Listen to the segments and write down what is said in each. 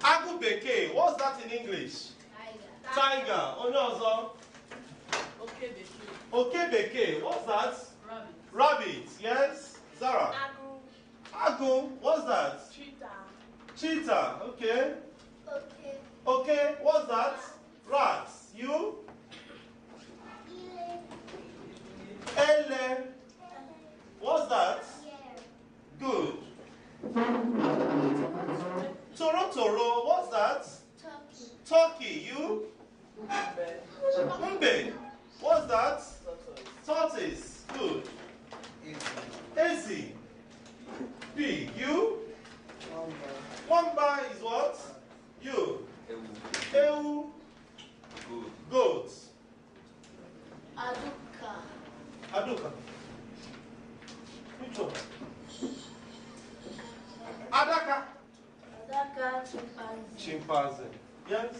Agubeke. What's that in English? Tiger. Onyozo. Okebeke. What's that? Rabbit. Yes. Zara. Agu. What's that? Cheetah. Okay. Okay. What's that? Rats. You? Ele. What's that? Good. Toro. What's that? Turkey. You? Mbe. What's that? Tortoise. Good. Easy. Pig. You? Wamba is what? You? Ewu. Goat. Aduka. Which one? Adaka. Chimpanzee. Yes?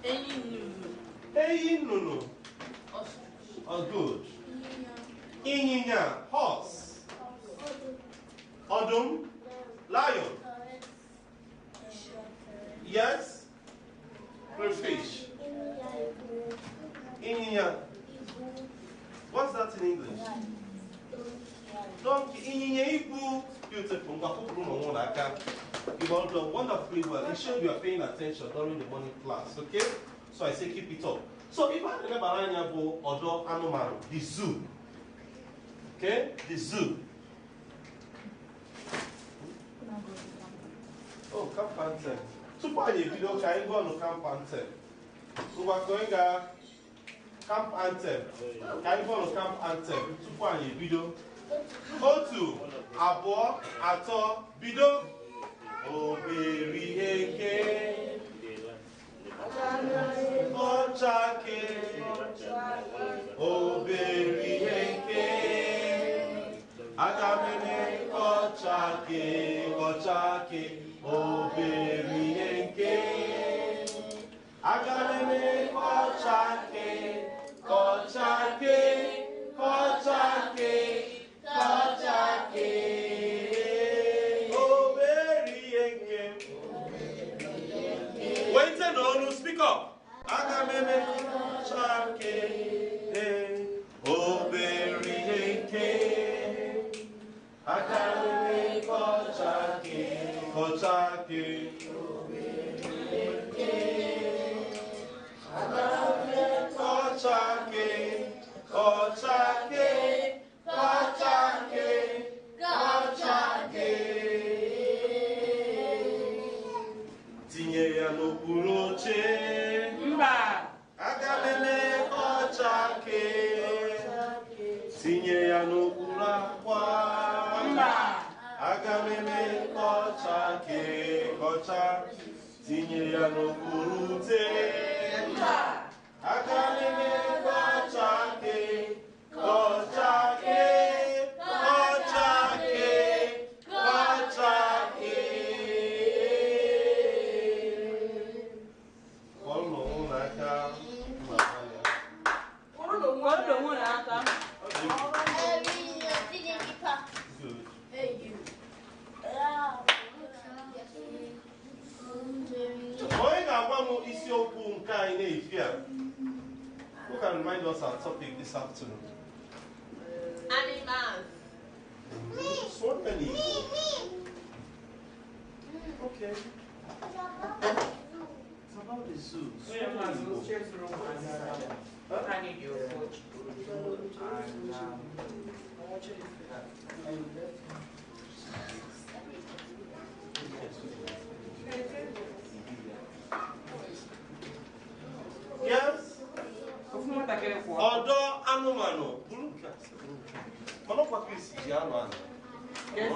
Eyi nunu. Oh, good. Inyinya. Horse. Odum. Lion. Yes? Crayfish. Inyinya. What's that in English? Donkey. Inyinya ibu. Beautiful. You all done wonderfully well. It shows you are paying attention during the morning class. Okay? So I say keep it up. So if I remember Anyabo Odo Anomaru, the zoo. Okay? The zoo. Oh, Camp Anthem. Tupu anyị ebido ka anyị gụọ nụ Camp Anthem. Ngwa ka anyị ga Camp Anthem. Ka anyị gụọ nụ Camp Anthem tupu anyị ebido. Otu, abụọ, atọ, bido. Obere ihe nke ọchake. Obere ihe nke aga m eme ọchake. Obere ihe nke aga m eme ọchake. Wait a no, speak up. Aga m eme ọchake. Obere ihe nke aga m eme ọchake. Tinye ya n'okpuru oche. Mba. Aga m eme ọchake. Tinye ya n'okpuru akwa. Mba. Aga m eme ọchake. Tinye ya n'okpuru ute. Mba. Aga m eme ọchake. Who can remind us our topic this afternoon? Animals. So many. Okay. It's about the zoo. I need your coach. Yes? Odo anumano. Mano kwa Chris Giano. Yes,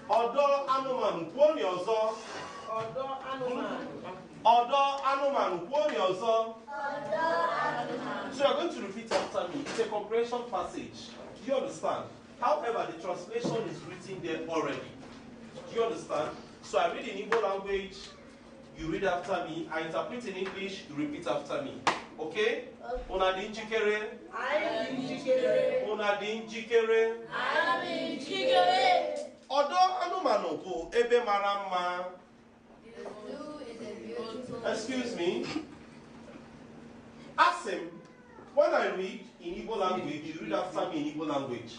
Odo anumano. Kwoni ozo. Odo anumano. Odo anumano. Kwoni ozo. So you are going to repeat after me. It's a comprehension passage. Do you understand? However, the translation is written there already. Do you understand? So I read in Igbo language. You read after me. I interpret in English. You repeat after me. Okay? Una di njikere. I am njikere. Una di njikere. I am njikere. Odo bụ ebe mara mma. The zoo is a beautiful. Excuse me. Ask him. When I read in Igbo language, you read after me in Igbo language.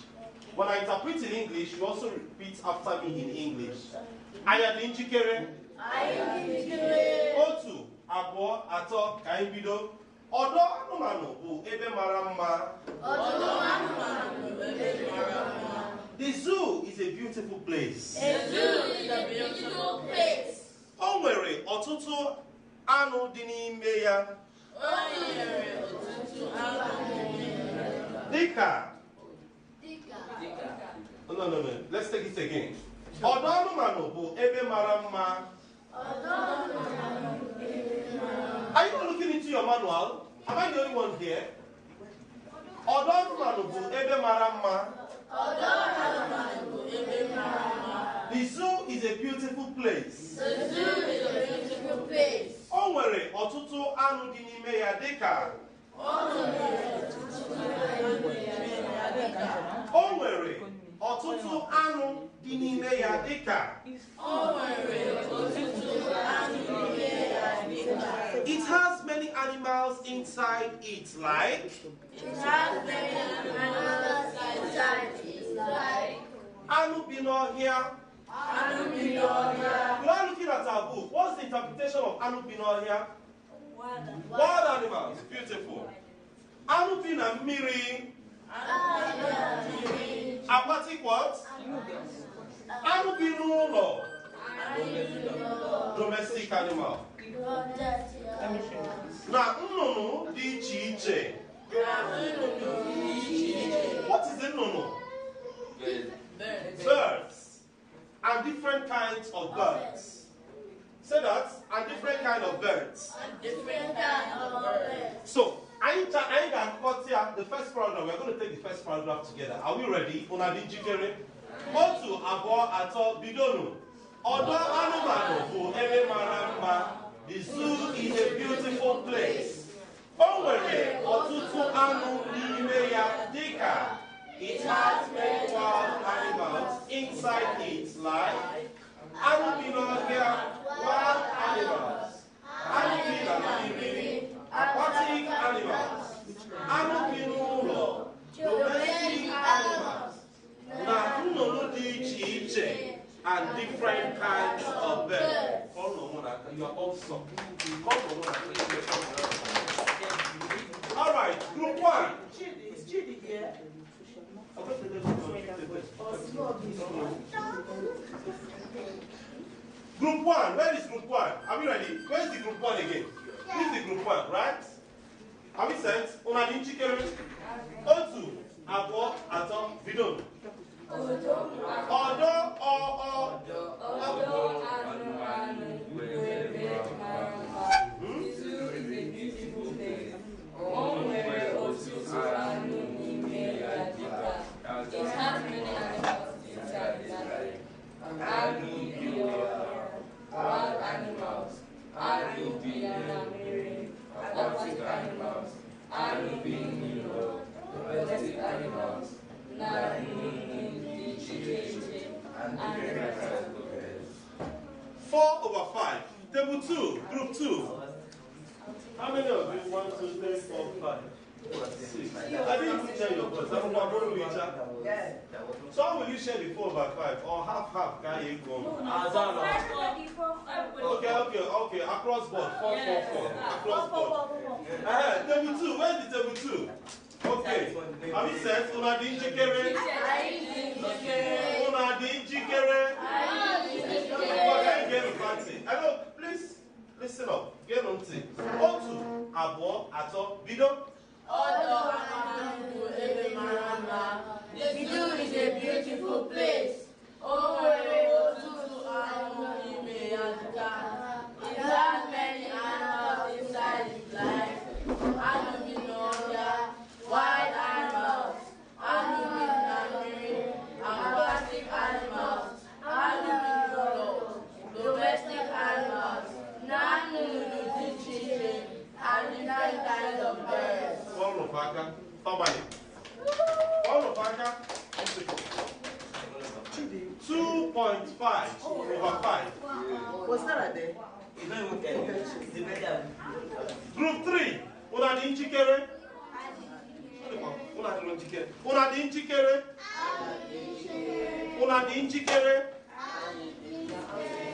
When I interpret in English, you also repeat after me in English. Ayadị njikere? Ayadị njikere. Otu, abụọ, atọ, ka anyị bido. Ọdọ anụmanụ bụ ebe mara mma. Ọdọ anụmanụ bụ ebe mara mma. The zoo is a beautiful place. A zoo is a beautiful place. O nwere ọtụtụ anụ dị n'ime ya. O nwere ọtụtụ anụ dị n'ime ya. Dịka. No. Let's take it again. Ọdọ anụmanụ bụ ebe mara mma. Ọdọ anụmanụ bụ ebe mara mma. Are you not looking into your manual? Am I the only one here? Ọdọ anụmanụ bụ ebe mara mma. Ọdọ anụmanụ bụ ebe mara mma. The zoo is a beautiful place. The zoo is a beautiful place. O nwere ọtụtụ anụ dị n'ime ya dịka. O nwere ọtụtụ anụ dị n'ime ya dịka. O nwere ọtụtụ anụ dị n'ime ya dịka. O nwere ọtụtụ anụ dị n'ime ya dịka. It has many animals inside it, like. It has many animals inside it, like. Anụ bi n'ọhịa. Anụ bi n'ọhịa. We are looking at our book. What's the interpretation of anụ bi n'ọhịa? Wild animals. Beautiful. Anụ bi na mmiri. Aquatic what? Anụ bi n'ụlọ. Domestic animal. Na nnụnụ dị iche iche. What is the nnụnụ? Birds. And different kinds of birds. Say that. And different kind of birds. Different kind of birds. So, I can cut here the first paragraph. We're going to take the first paragraph together. Are we ready? Unadi njikere. Otu, abụọ, atọ, bidonu. Ọdọ anụmanụ bụ ebe mara mma. The zoo is a beautiful place. O nwere ọtụtụ anụ n'ime ya dịka. It has many wild animals inside it, like. Anụ bi n'ọhịa, wild animals. Anụ bi na mmiri, aquatic animals. Anụ bi n'ụlọ, domestic animals. Na nnụnụ dị iche iche and different kinds of birds. You are also. All right, group one. Is Chidi here? Group one. Where is group one? Are we ready? Where is the group one again? This is the group one, right? Have we sent? Unadi njikere. Otu, abụọ, atọ, bidon. Ọdọ anụmanụ bụ ebe mara mma. The zoo is a beautiful place. O nwere ọtụtụ anụ n'ime ya dịka. It has many animals inside it. Anụ bi n'ọhịa, wild animals. Anụ bi na mmiri, aquatic animals. Anụ bi n'ụlọ, domestic animals. Na nnụnụ dị iche iche and different kinds of birds. 4/5. Table 2, group 2. How many of you? 1, 2, 3, 4, 5, 6. I didn't even share your voice. I'm going to reach out. So how will you share the 4/5 or half? Can you go? Okay. Across board. 4. Across board. Table 2. Where's the table 2? Okay. Have you said Unadi njikere? Unadi njikere? Hello, please listen up. Get on to Otu, abụọ, atọ, bido. Ọdọ anụmanụ bụ ebe mara mma. The zoo is a beautiful place. O nwere ọtụtụ anụ n'ime ya dịka. It has many animals inside its life. Anụ bi n'ọhịa, wild animals. Anụ bi na mmiri, aquatic animals. Anụ bi n'ụlọ, domestic animals. Na nnụnụ dị iche iche and different kinds of birds. Follow, Baka. 1.5 over 5. What's that there? Group 3. Una di njikere? Una di njikere? Una di njikere? Una di njikere?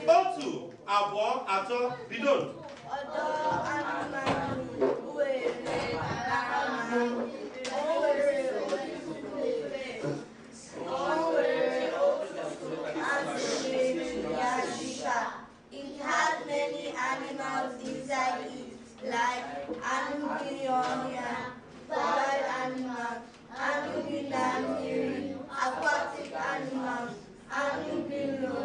Otu, abụọ, atọ, bido. It has many animals inside it, like Anubinia, wild animals, Anubinamiri, aquatic animals, Anubino,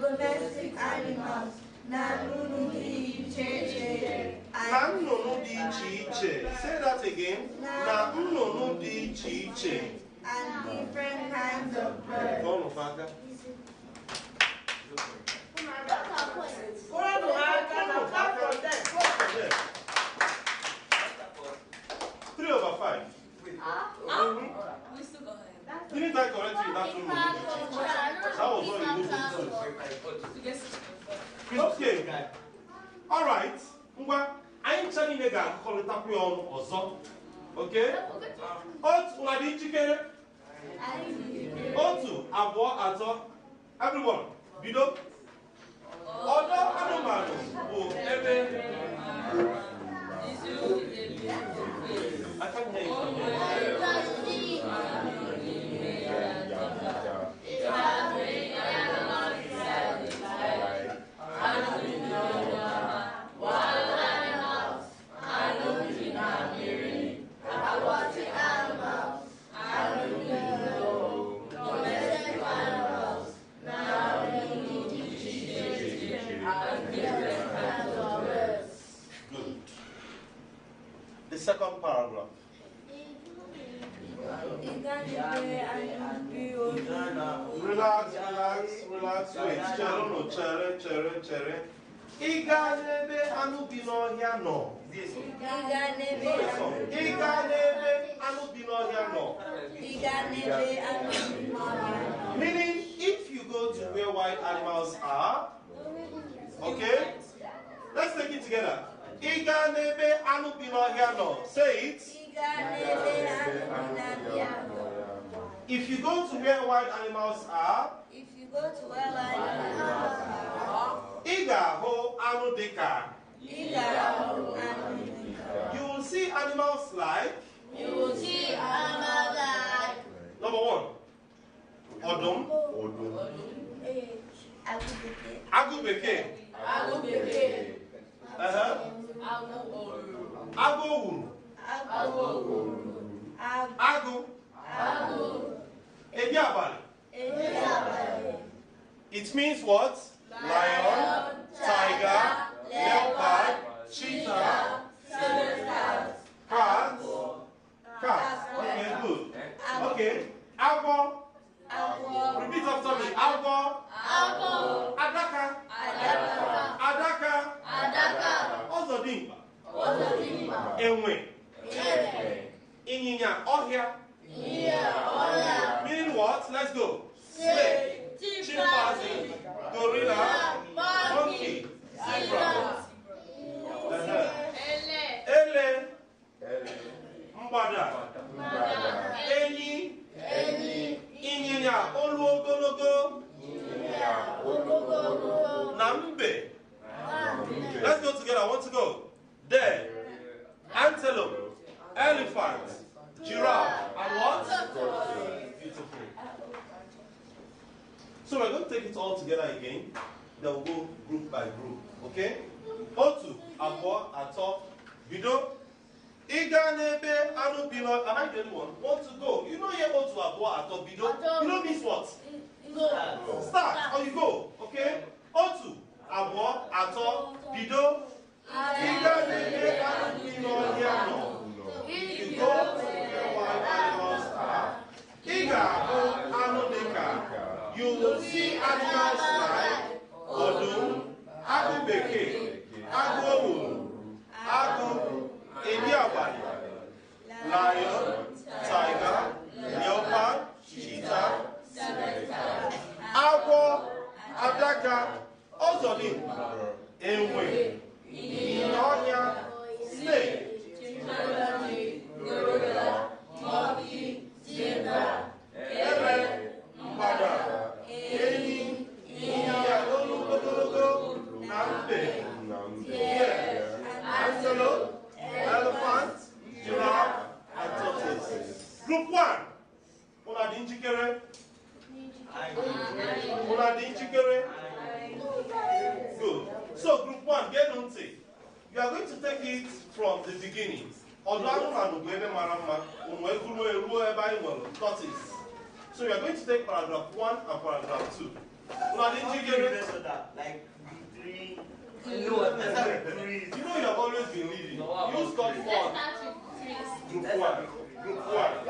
domestic animals, Nanunu di iche iche. Na nnụnụ dị iche iche. Say that again. Na nnụnụ dị iche iche. And different kinds of birds. Ọnụ faka. 3 over 5. We still go ahead. Didn't I correct you in that room? That was what you did. Okay. All right. Ngwa, anyị ncha niile ga-akọrịtakwu ya ọnụ ọzọ. Okay? Otu, una dị njikere? Otu, abụọ, atọ. Everyone, bido. Ọdọ anụmanụ bụ ebe. I can't hear you. The second paragraph. Relax. Wait. Chere. Ịga n'ebe anụ bi n'ọhịa nọ. Ịga n'ebe anụ bi n'ọhịa nọ. Meaning, if you go to where wild animals are, okay? Let's take it together. Ịga n'ebe anụ bi n'ọhịa nọ. Say it. If you go to where wild animals are, ị ga-ahụ anụ dịka. You will see animals like. Number 1. Ọdụm. Agụ bekee. Agụ owuru. Agụ. Ehi abalị. It means what? Lion, tiger, leopard, cheetah, cat. Okay, good. Okay. Agwọ. Repeat after me. Agwọ. Adaka. Ọzọdimkpa. Enwe. Ịnyịnya ọhịa. Meaning what? Let's go. Snake, chimpanzee, gorilla, monkey, zebra. Ele. Mgbada. Enyi. Ịnyịnya olu ogologo. Na mbe. Let's go together. I want to go. There. Antelope. Elephant. Giraffe. And what? Beautiful. So we're going to take it all together again. Then we'll go group by group. Okay? Otu, abụọ, atọ, bido. Ịga n'ebe anụ bi n'ọhịa. Am I the only one? Want to go? You know here otu, abụọ, atọ, bido. You know means what? Start. Or you go. Okay? Otu, abụọ, atọ, bido. Ịga n'ebe anụ bi n'ọhịa nọ. You go to where wild animals are. Ị ga-ahụ anụ dịka. You will see animals like ọdụm, agụ bekee, agụ owuru, agụ, ehi abalị, lion, tiger, leopard, cheetah, agwọ, Otolin, Enwe, Inonya, Snake, chimpanzee, gorilla, monkey, zebra, ebe, Mgbada, Ehi, Ịnyịnya olu ogologo, na mbe, deer, antelope, elephant, giraffe, and tortoise. Group 1. Una dị njikere? Una dị njikere? Good. So group 1, get ntị. You are going to take it from the beginning. Ọdụ anụmanụ bụ ebe mara mma, unu ekwuru ruo ebe anyị nwere tortoise. So you are going to take paragraph 1 and paragraph 2. Una dị njikere? Like 3. You know you have always been leading. You scored 4. Group 1. Group 1.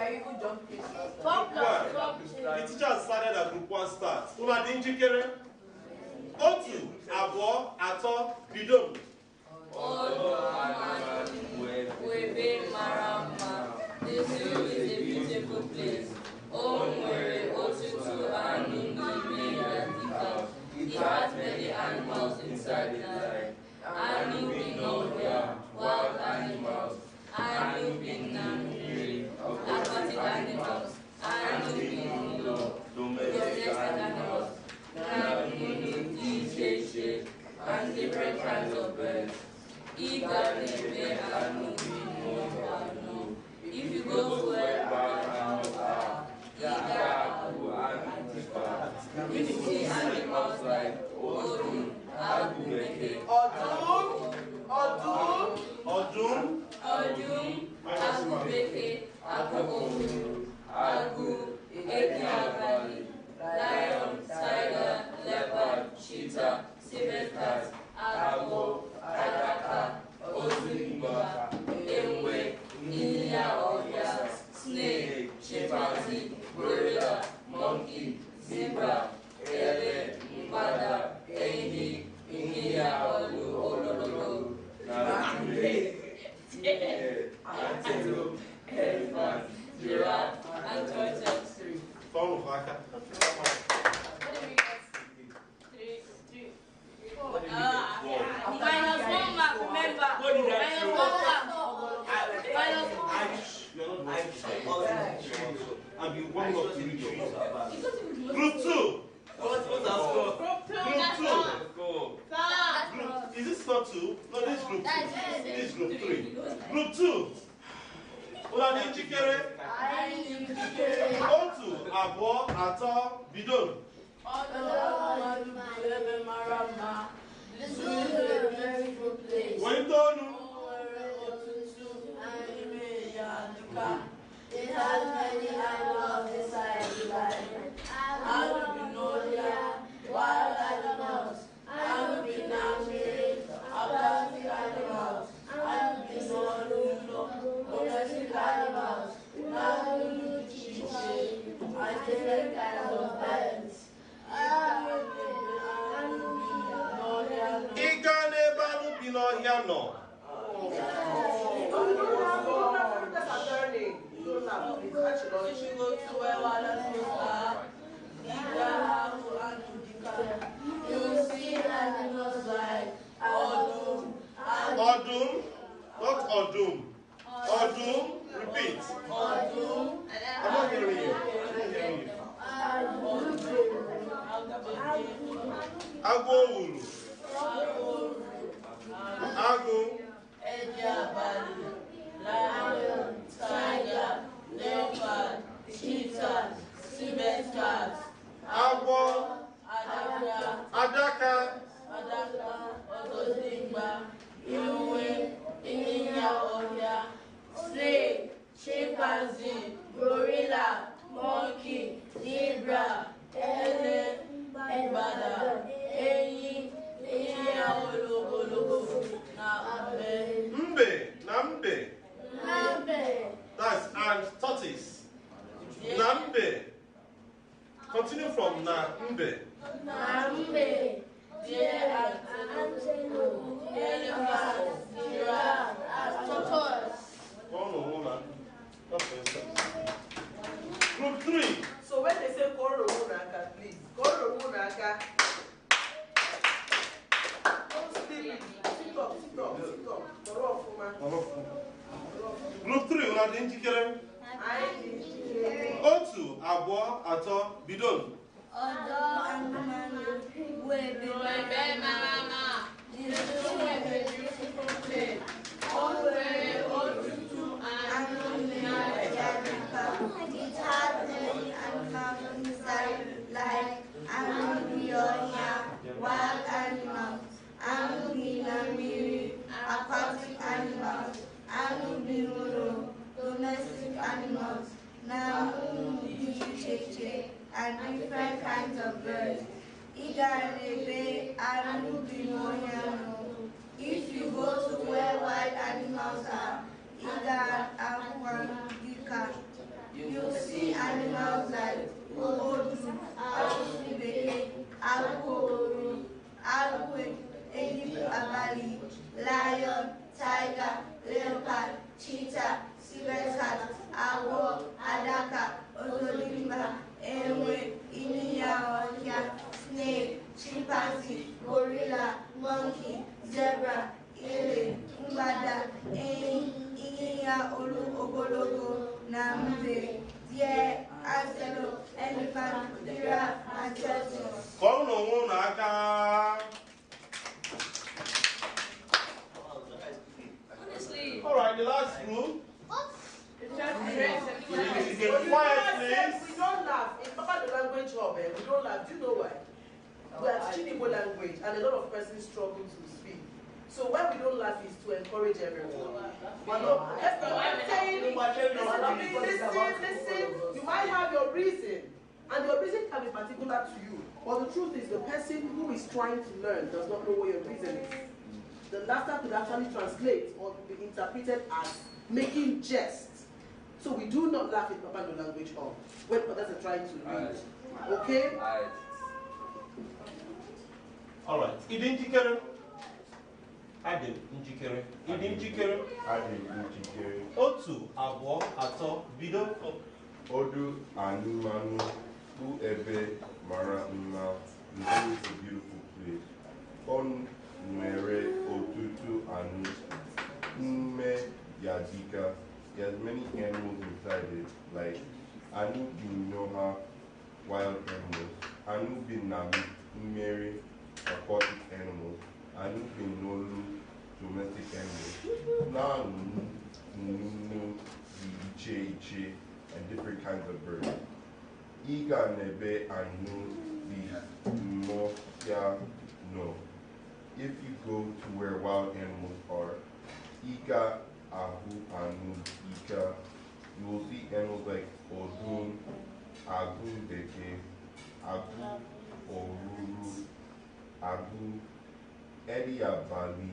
Group 1. The teacher has started at group 1 start. Una dị njikere? Otu, abụọ, atọ, bido. Webe mara mma. The zoo is a beautiful place. O nwere otutu anụ n'ime ya dịka. It has many animals inside it. Anụ bi n'ọhịa, wild animals. Anụ bi na mmiri, aquatic animals. Anụ bi n'ụlọ, domestic animals. Na nnụnụ dị iche iche, and different kinds of birds. Ịga na-eme anụ bi n'ụlọ anụ. If you go to where animals are, ịga bụ anụ dịka. You see animals like odum, agụ bekee. Ọdụm, Agụ bekee, akụkụ, agụ, eke abalị, lion, tiger, leopard, cheetah, civet cat, agụ, adaka, ozugbo, enwe, ịnyịnya ọhịa, snake, chimpanzee, gorilla, monkey, zebra, ele, mgbada, ehi, ịnyịnya ololo, na antelope, elephant, giraffe, and tortoise. Paulo Vaca. Minus 1 mark, remember. Minus 1 mark. And you warm up to read your book. Group 2. Is this not 2? No, this is group 2. This is group 3. Group 2. Una dị njikere? Otu, abụọ, atọ, bido. Wee tonu. It has many animals inside the lion. Wild animals. Aquatic animals. Domestic animals. And different kinds of birds. Ịga n'ebe anụ bi n'ọhịa nọ. If you go to where wild animals are, you will see animals like odum, Ọdụm, not ọdụm. Ọdụm, repeat. odum, I'm not hearing you. Agụ owuru. Agụ. lion, tiger, leopard, cheetah, civet cat, Agwọ. adaka, Adaka. ozodimgba, enwe, ịnyịnya ọhịa, snake, chimpanzee, gorilla, monkey, zebra, ele, mgbada, ehi, ịnyịnya ogologo, na mbe. Mbe na mbe. That's and tortoise. Na mbe. Continue from na mbe. Deer, antelope, elephant, giraffe, and tortoise. One on woman. Not for yourself. Group 3. So when they say Koro Munaka, please, Koro Munaka. Group 3, una dị njikere? Otu, abụọ, atọ, bido. Ọdọ anụmanụ bụ ebe mara mma. The zoo is a beautiful place. O nwere ọtụtụ anụmanụ Africa. It has many animals inside, like anụ bi ọhịa, wild animals, anụ bi na mmiri, aquatic animals, anụ bi n'ụlọ, domestic animals, na ụmụ dị iche iche, and different kinds of birds. If you go to where wild animals are, you'll see animals like odu, lion, tiger, leopard, cheetah, silver cat, agwo, adaka, ozolimba, enwe, inyanya, snake, chimpanzee, gorilla, monkey, zebra, ele, mbada, inyanya, olu, ogologo, na mbe, deer, antelope, elephant, giraffe, and tortoise. All right, the last group. Quiet, please. We don't laugh. In Papa the language hub, we don't laugh. Do you know why? We are teaching Igbo language, and a lot of persons struggle to speak. So when we don't laugh, is to encourage everyone. Listen. You might have your reason, and your reason can be particular to you. But the truth is, the person who is trying to learn does not know what your reason is. The laughter could actually translate or be interpreted as making jest. So we do not laugh in Papa no language hub when others are trying to read. Okay? All right. Ịdị njikere? Adị njikere. Ịdị njikere? Adị njikere. Otu, abụọ, atọ, bido. Ọdọ anụmanụ bụ ebe mara mma. The zoo is a beautiful place. Ọ nwere ọtụtụ anụ n'ime ya dịka. It has many animals inside it, like Anu Binoha, wild animals, Anu Binami, Mary, aquatic animals, Anu Binolu, domestic animals, Nunu, Iche, and different kinds of birds. Iga Nebe Anu, the Mosia, no. If you go to where wild animals are, Iga Ahu Anu Ika, you will see animals like Odun, Agu Deke, Agu Oruru, Agu Ediabali,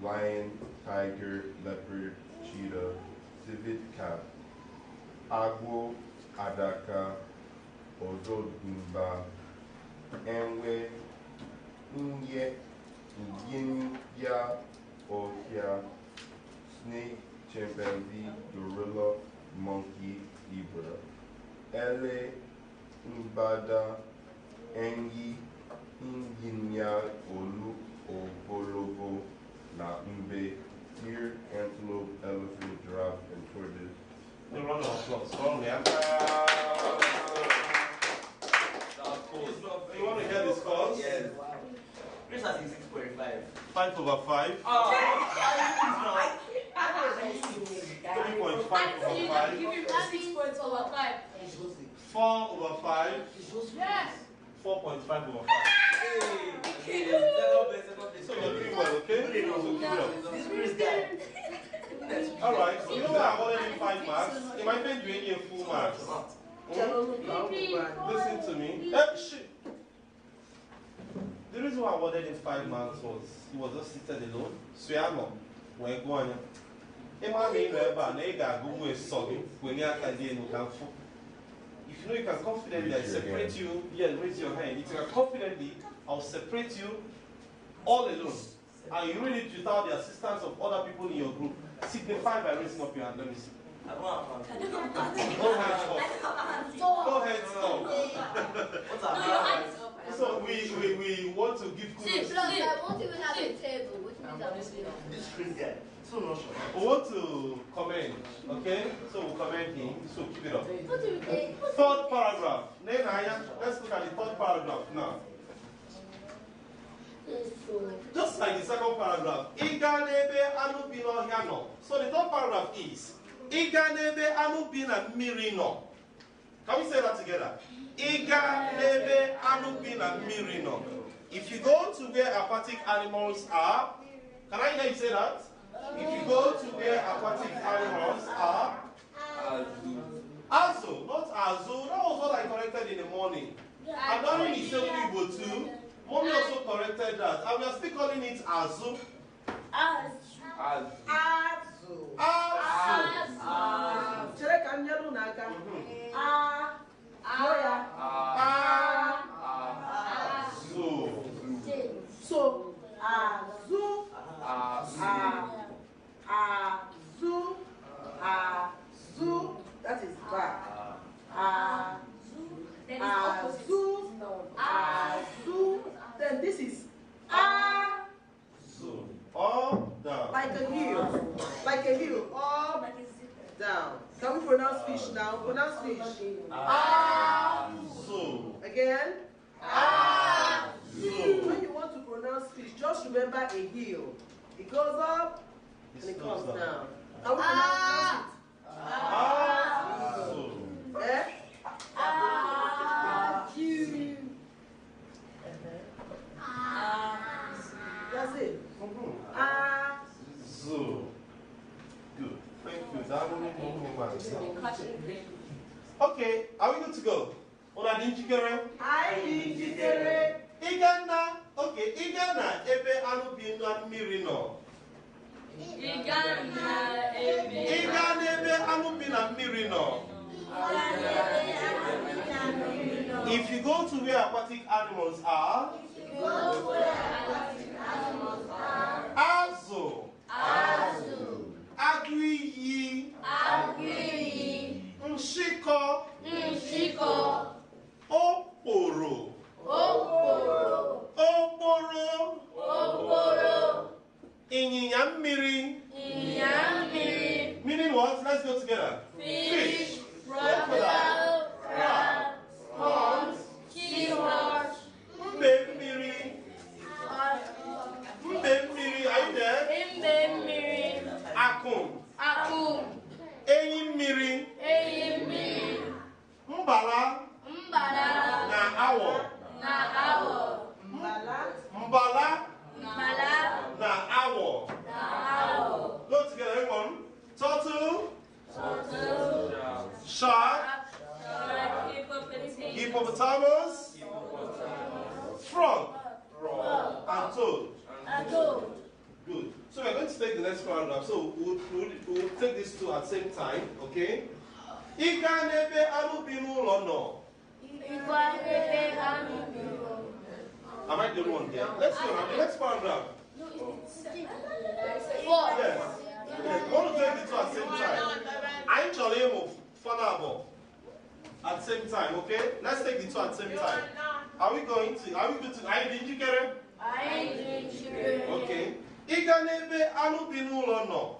lion, tiger, leopard, cheetah, civet cat, Agwo, Adaka, Ozodumba, Enwe, Inye, Inya, Ohia, snake, chimpanzee, gorilla, monkey, zebra. Ele, Mbada, Enyi, Inginya, Olu, Obolobo, na Mbe, deer, antelope, elephant, giraffe, and tortoise. The round of applause. Strongly. You want to hear the scores? Yes. Chris has 6.5. 5 over 5. 3.5 over 5. Give him 6 points over 5. 4 over 5. Yes. 4.5 over 5. So you're doing well, okay? So keep it up. This Chris guy. All right. You know what I awarded him 5 marks? It might make you any full marks. Listen to me. Shit. The reason why I awarded him 5 marks was he was just seated alone. Suyamo, when going. If you know you can confidently separate you, raise your hand. If you can confidently, I'll separate you all alone. And you read it without the assistance of other people in your group. Signify by raising up your hand. Let me see. I don't have fun. No hands up. No hands up. What's up? So we want to give kudos. I won't even have a table, which means I'm This Chris guy. We want to comment, okay? So we'll comment him, so keep it up. Third paragraph. Let's look at the third paragraph now. Just like the second paragraph. Iganebe anu bino hiano. So the third paragraph is Iganebe anu bina mirino. Can we say that together? Iganebe anu bina mirino. If you go to where aquatic animals are, can I hear you say that? If you go to where aquatic animals are, Azu, not Azu. That was what I corrected in the morning. And not only say Igbo too, Mommy also corrected that. And we are still calling it Azu. Azu. Chere ka nyelu n'aka. Azu. So, Azu. Azu. That is back. Azu. Then this is Azu. All down. like a hill. Like a hill. Up, down. Can we pronounce fish now? Pronounce fish. Azu. Again. Azu. When you want to pronounce fish, just remember a hill. It goes up and it comes down. Can we pronounce it? Azu. Eh? That's it. Azu. Good. Thank you. Okay, are we good to go? Una dinjikere? Igana. Okay, Igana ebe anu bi na mmiri no. Igana ebe anu bi na mmiri no. If you go to where aquatic animals are, Azu, Agwiyi, Nshiko, Okporo, Ịnyịnya mmiri. Meaning what? Let's go together. Fish, crocodile, crab, prawns, seahorse, mbe mmiri. Are you there? Akụm. Enyi mmiri. Mbala. Na awọ. Mbala. Na awọ. Go together, everyone. Turtle. Shark. Hippopotamus. Frog. And toad. Good. So we're going to take the next paragraph. So we'll take these two at the same time, okay? Ika nebe anu binu lono. Am I the one there? Let's go now. The next paragraph. Yes. We want to take the two at the same time. I'm Cholemo Fanabo. At the same time, okay? Let's take the two at the same time. Are we good to? Did you get it? Okay. Ika nebe anu binu lono.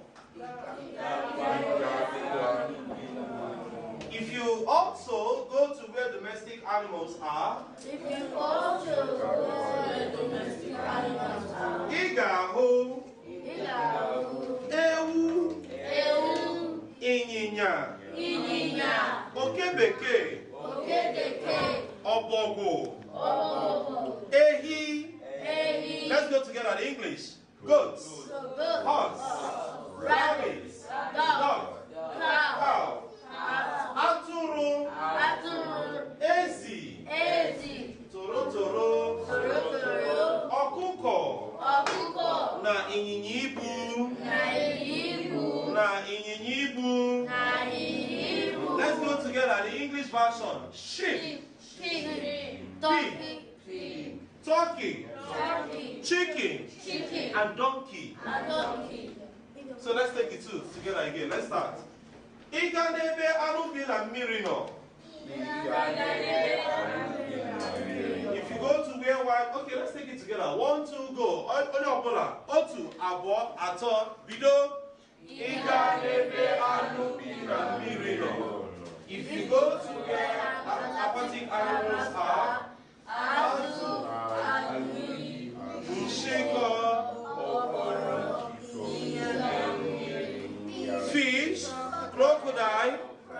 If you also go to where domestic animals are, Igaho, Ewu, Ịnyịnya, Okebeke, Obogo, Ehi. Let's go together in English. Goats, horse, rabbits, dog, cow, atụrụ, ezi, torotoro, ọkụkọ, na ịnyịnya ibu. Let's go together the English version. Sheep, pig, turkey, chicken, and donkey. So let's take the two together again. Let's start. Ika nebe anu bi na mmiri no. If you go to where white, let's take it together. 1, 2, go. Onye ọbụla. Otu, abụọ, atọ, bido. Iga nebe anu ina mirino. If you go to where aquatic animals are, Azu, Nshiko, fish, crocodile,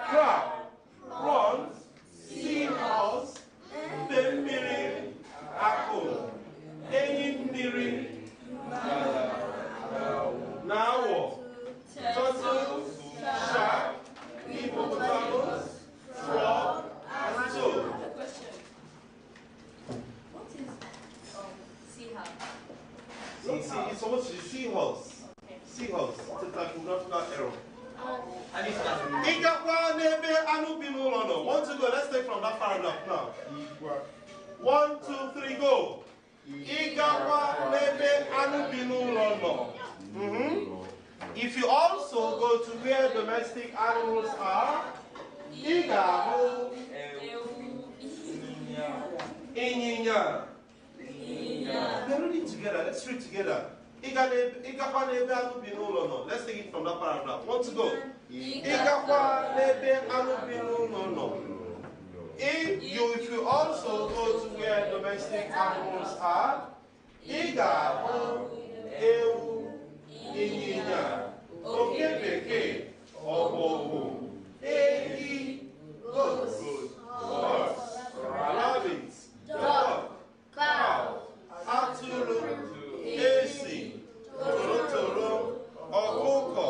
crab, prawns, seahorse, mmiri, apple, enyi mmiri, nawo, turtle, shark, hippopotamus, frog, and toad. What is seahorse? It's supposed to be seahorse. Seahorse. It's a typographical error. Want to go? Let's take from that paragraph now. 1, 2, 3, go. If you also go to where domestic animals are, they're reading together. Let's read together. Let's take it from that paragraph. Want to go? If you also go to where domestic animals are, goats, horse, rabbit, dog, cow, atụrụ, ezi, torotoro, ọkụkọ,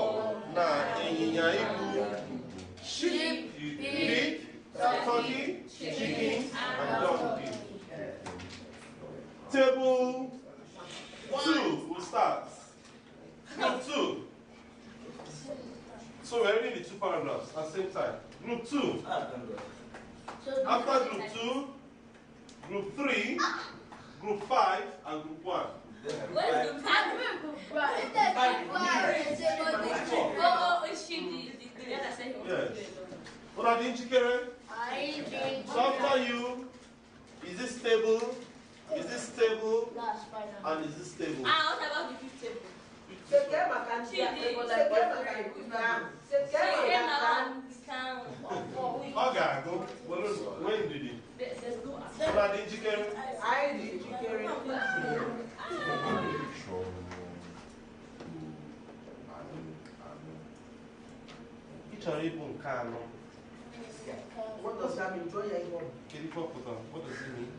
na ịnyịnya ibu, sheep, pig, turkey, chicken, and donkey. Table 2 will start. Group 2. So we're reading the two paragraphs at the same time. Group 2. After group 2, group 3, group 5, and group 1. Where's the pattern? Oh, it's she. The guy that said he wanted to do it alone. What are the inchikere? So after you, is this stable? Is this stable? And is this stable? Ah, what about the fifth table? Okay, go. When did it? What are the inchikere? What does that mean? Join your home. What does it mean?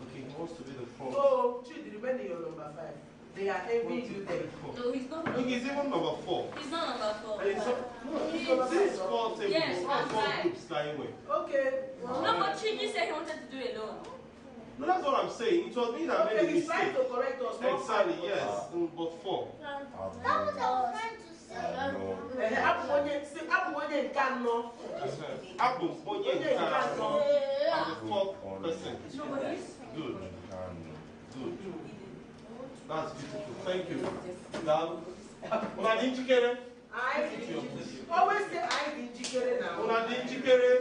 Okay, he wants to be the fourth. So, the remaining your number 5. They are envying you there. No, he's not. Look, he's even number 4. He's not number 4. And it's this 4 tables, Yes, not 4 right. groups that way. Okay. No, but Chidi said he wanted to do it alone. No, that's what I'm saying. It was me that made Okay, the he's trying mistake. to correct us. not Exactly, five. yes. But 4. Apple, Bonye, and the 4th person. Good. Good. That's beautiful. Thank you. Now, una di njikere? Always say I did jikere now. Una di njikere?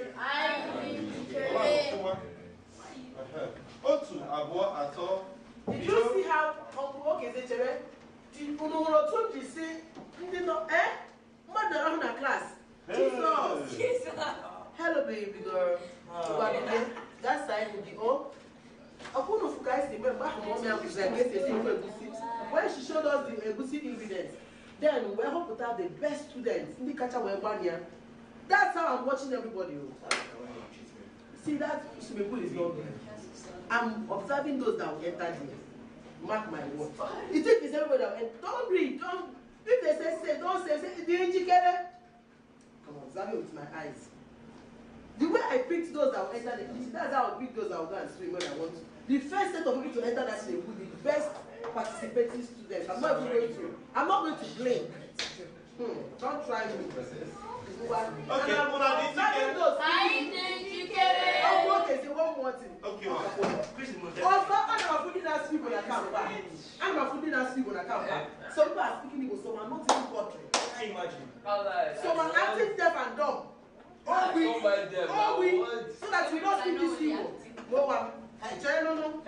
Otu, abụọ, atọ. Did you see how Uncle Oke Sechere? Did you see? Mother on a class. Jesus. Hello, baby girl. That side will be all. When she showed us the egusi ingredients, then we hope to have the best students in the catcher. That's how I'm watching everybody. See, that swimming pool is not there. I'm observing those that will enter there. Mark my word. You think it's everybody that will enter? Don't read. Don't. If they say, don't say, the indicator. I'm observing with my eyes. The way I picked those that will enter that's how I pick those that will go and swim when I want to. The first set of people to enter that swimming pool, the best participating students. I'm not going to blame. Don't try me. Okay, Okay, say one more thing. Okay, also, I'm putting that sleep on a camp. I'm putting that sleep on a camp. Some people are speaking Igbo, some are not even portrait. Can you imagine? Some are acting deaf and dumb. All we, so that we don't speak this Igbo. No one. No.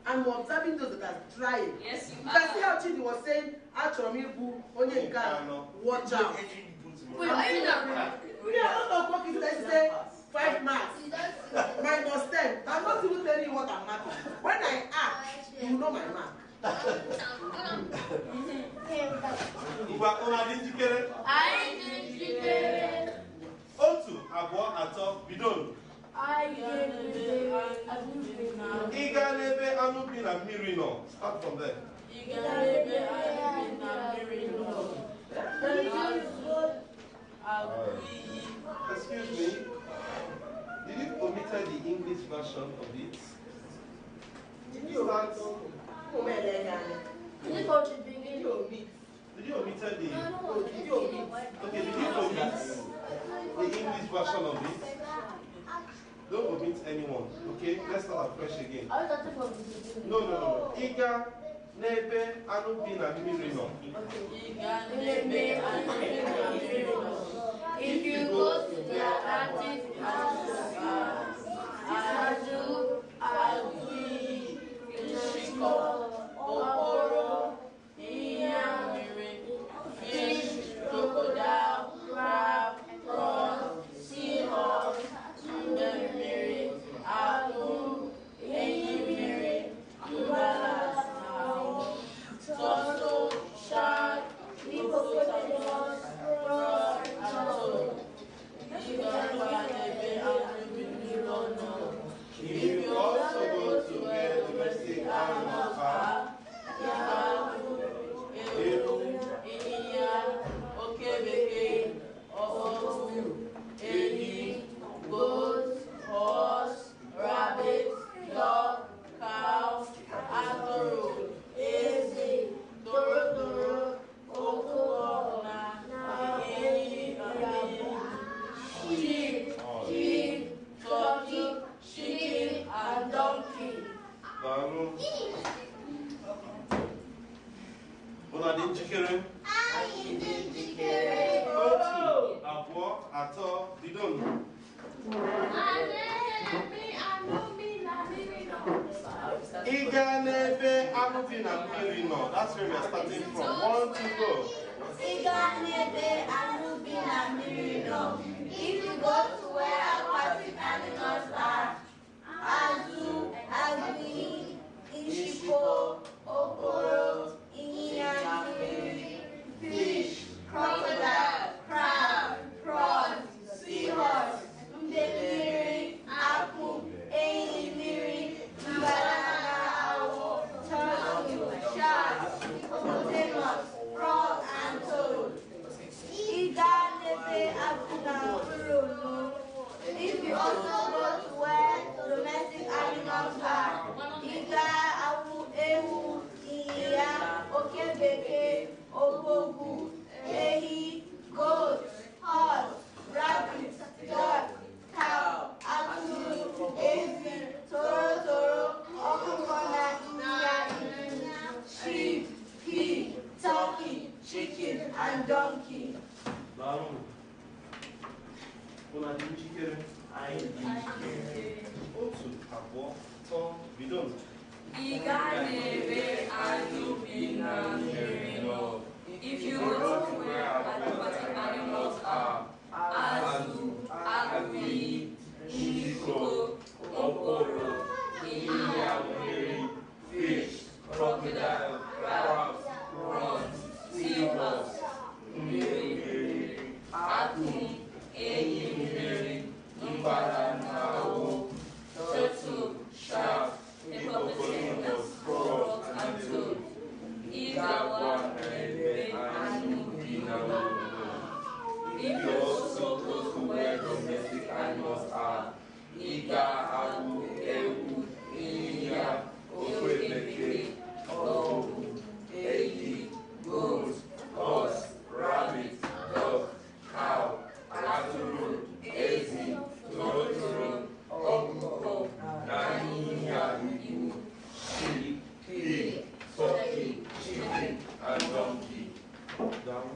And we're observing those that are trying. Yes, you can see are. how Chidi was saying, watch out. Wait, are you not right? We are not talking, let's say 5 marks. Minus 10. I'm not even telling you what I'm marking. When I ask, you know my mark. Otu, abụọ, atọ, bidonu. Ịga n'ebe anụ bi na mmiri nọ. Start from there. Excuse me. Did you omit the English version of it? Did you omit? Did you go to the beginning? Did you omit the? Did you omit? Okay, did you omit the English version of it? Don't omit anyone. Okay, let's start afresh again. I was starting from the beginning. No. Iga n'ebe anụ bi na mmiri nọ. If you go to the Atlantic Azụ, Agui, Nshiko, Okoro, Ihe fish, crocodile, crab, prawn, seahorse, mmiri, agụ, enyi mmiri, mbalas, turtle, shark, hippopotamus, frog, and toad. If you also go to where domestic animals are, ewu, ịnyịnya, oke bekee, ọbọgwụ, ehi, goat, horse, rabbit, dog, cow, atụrụ, ezi, torotoro, okoko na enyi, sheep, pig, turkey, chicken, and donkey. Unu adị njikere? Anyị dị njikere. Otu, abụọ, atọ, bidonu. Ịga n'ebe anụ bi na mmiri nọ. That's where we are starting from. 1, 2, go. Ịga n'ebe anụ bi na mmiri nọ. If you go to where aquatic animals are, azụ, agui, nshiko, okoro, ịnyịnya mmiri, fish, crocodile, crab, prawn, seahorse, mbe mmiri, akpụ, enyi mmiri, mbanana awọ, turtle, shark, hippopotamus, frog, and toad. Ịga n'ebe akpụ na mkpụrụ unu. If you also go to where domestic animals are, ịga awụ, ewu, ịnyịnya, oke bekee, ọbọgwụ, ehi, goat, horse, rabbit, duck, cow, atụrụ, ezi, torotoro, ọkụkọ na ịnyịnya, sheep, pig, turkey, chicken, and donkey. Unu adị njikere? Anyị dị njikere. Otu, abụọ, atọ, bidonu. Ịga n'ebe anụ bi na mmiri nọ. If you go to where aquatic animals are, azụ, agui, nshiko, okoro, ịnyịnya mmiri, fish, crocodile, crab, prawn, seahorse, mmiri, akpụ, enyi mmiri, mbanana awọ, turtle, shark, hippopotamus, frog, and toad. Ịgawa n'ebe anụ bi na mmiri. If you also go to where domestic animals are, ịga agụ, ewu, ịnyịnya, oke bekee, ọbọgwụ, ehi, goat, horse, rabbit, dog, cow, atụrụ, ezi, torotoro, ọkụkọ, na ịnyịnya ibu, sheep, pig, turkey, chicken, and donkey. Down.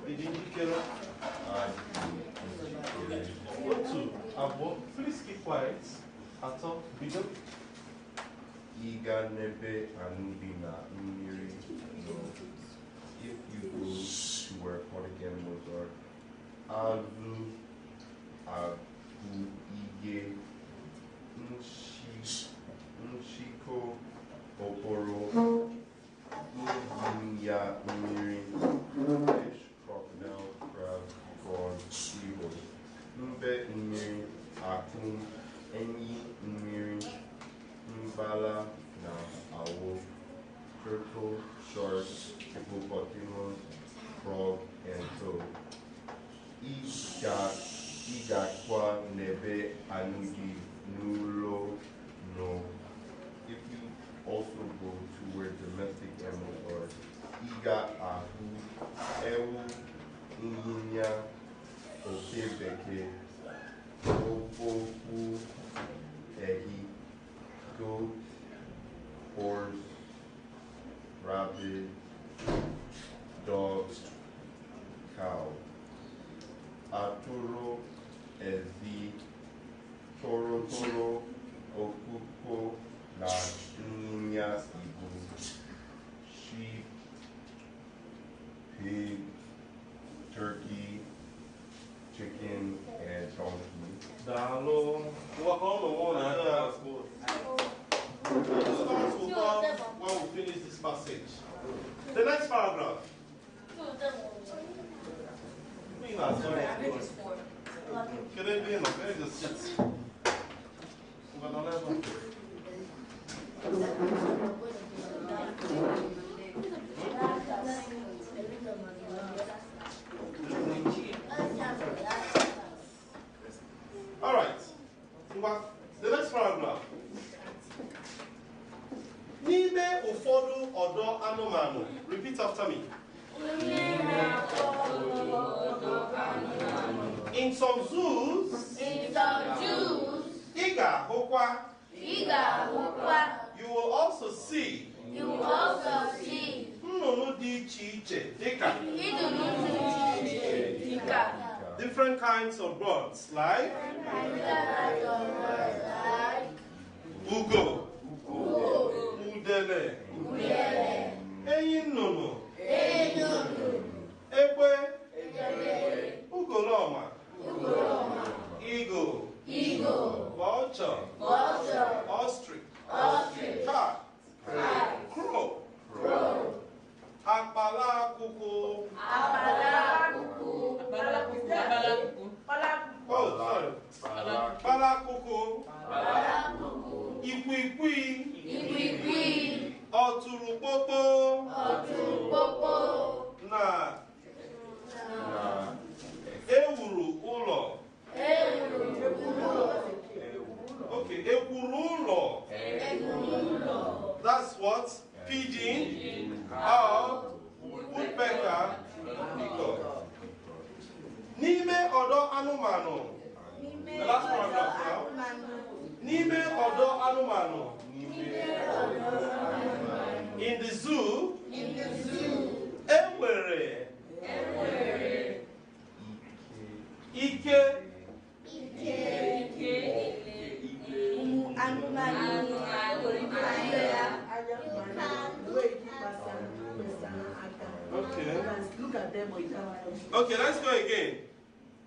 Dị njikere? Abo, please keep quiet. Ato, Bido. Iga nebe anubina mmiri no. If you go to where polygamous are, azu agu ige nshiko oporo ya mmiri fish, crocodile, crab, prawn, eagle. Mbe mmiri akun enyi mmiri mbala na awo, turtle, shark, hippopotamus, frog, and toad. Igakwa nebe anugi nulo no. If you also go to where domestic animals are, iga ahu ewu inyinya okebeke ofofu ehi goat, horse, rabbit, dog, cow. Aturo, ezi, toro, okuko, na nyinya ibu. Sheep, pig, turkey, chicken, and donkey. Dalo. Walk on the one. Those ones will come when we finish this passage. The next paragraph. Can I be in? Can I just sit? All right. The next paragraph. N'ime ụfọdụ ọdọ anụmanụ. Repeat after me. In some zoos, ị ga-ahụkwa. You will also see. Nnụnụ dị iche iche dịka. Different kinds of birds like ugo, udele, enyi nnụnụ, egbe, ugolọma, eagle, vulture, ostrich, cat, crow, akpalakuku. Oh, sorry. Balakuku. Ikwikwi. Oturukpopo. Na. Ewuru ụlọ. Okay, ekwuru ụlọ. That's what? Pigeon. Owl. Woodpecker. Peacock. N'ime ọdọ anụmanụ. The last paragraph now. N'ime ọdọ anụmanụ. In the zoo. Enwere. Ike. Okay. Look at them. Okay, let's go again.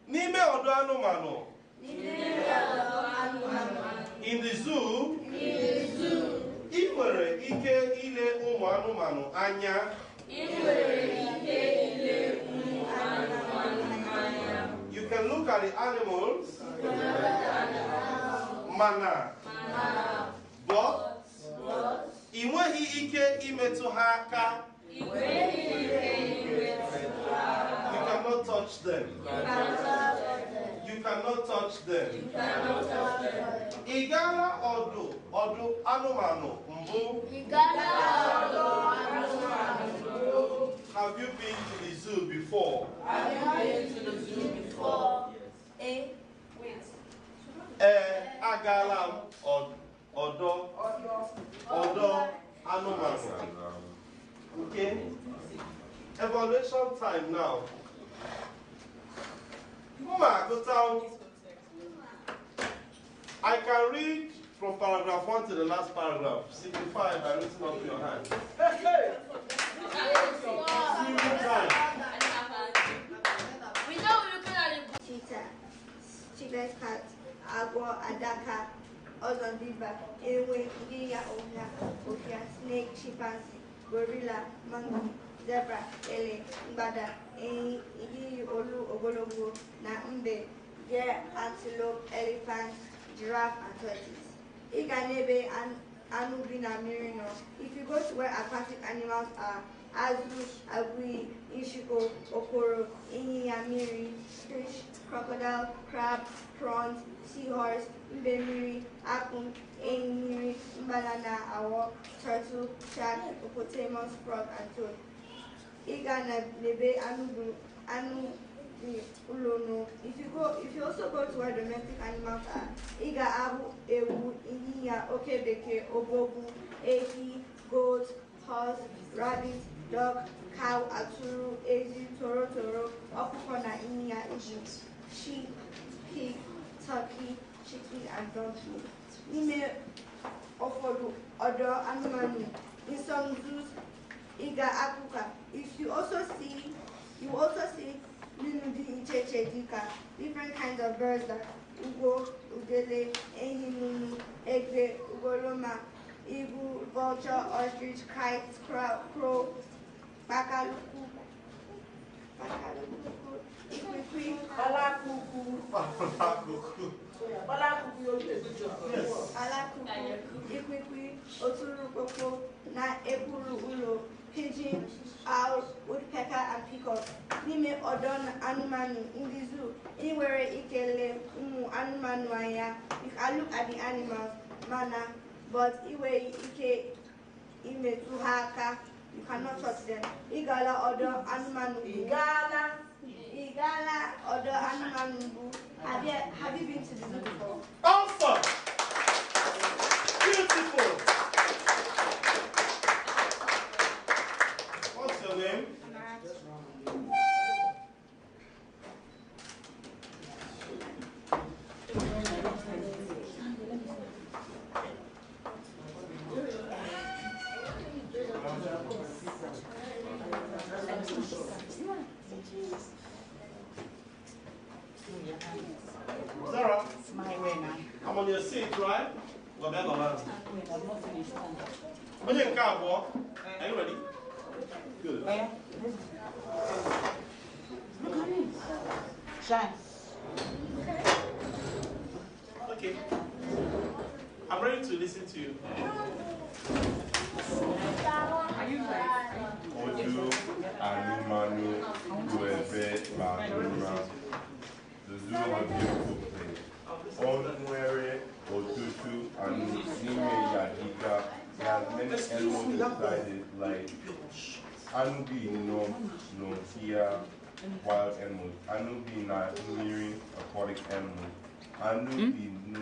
N'ime ọdọ anụmanụ. In the zoo. Ị nwere ike ile ụmụ anụmanụ anya. You can look at the animals. Mana. But ị nweghị ike imetụ ha aka. You cannot touch them. You cannot touch them. Ị gara ọdụ anụmanụ mbụ? Have you been to the zoo before? Agala m ọdọ anụmanụ. Okay? Evaluation time now. Mma agụta I can read from paragraph 1 to the last paragraph. Signify by lifting up your hand. We know we're looking at the cheetah, cheetah cat, agua, adaka, ozondiba, ewe, giga, ofia, snake, chimpanzee, gorilla, monkey, zebra, ele, mbada, igi, olu, ogologo, na mbe, deer, antelope, elephant, giraffe, and tortoise. Iganebe and Anubina Mirino. If you go to where aquatic animals are, Azu, Agui, Ishiko, Okoro, Inyamiri, fish, crocodile, crab, prawns, seahorse, Mbemiri, Akun, Eniri, Mbanana, Awo, turtle, shark, hippopotamus, frog, and toad. Iganebe Anu Ulono. If you also go to where domestic animals are, Iga Abu, Ewu, Inya, Okebeke, Obogu, Ehi, goat, horse, rabbit, dog, cow, aturu, ezi, toro, okukona, Inya, Egypt, sheep, pig, turkey, chicken, and donkey. Ime Ofodu, Odo, Anumanu. In some zoos, Iga Akuka. You also see different kinds of birds like ugo, udele, ehinunu, egbe, ugoloma, eagle, vulture, ostrich, kite, crow, bakaluku, ikwikwi, alakuku, ikwikwi, oturukoko, na ebulu ulo, pigeon, owl, woodpecker, and peacock. Nime odon anumanu in the zoo. Anywhere ikele umu anumanu aya. You can look at the animals, mana, but iwe ike ime tuhaka. You cannot touch them. Igala odon anumanu. Igala odon anumanu. Have you been to the zoo before? Awesome! Beautiful! What's your name? Sarah, I'm on your seat, right? Well, then I'll answer. Are you ready? Good. Shine. Okay. I'm ready to listen to you. Are you ready? Odu, Anumanu, Uebe, Baruma. The zoo is a beautiful place. Onwere, Otutu, and Nime Yadika. There are many animals inside it, like Anubi no here, wild animals. Anubi na nearing aquatic animals. Anubi no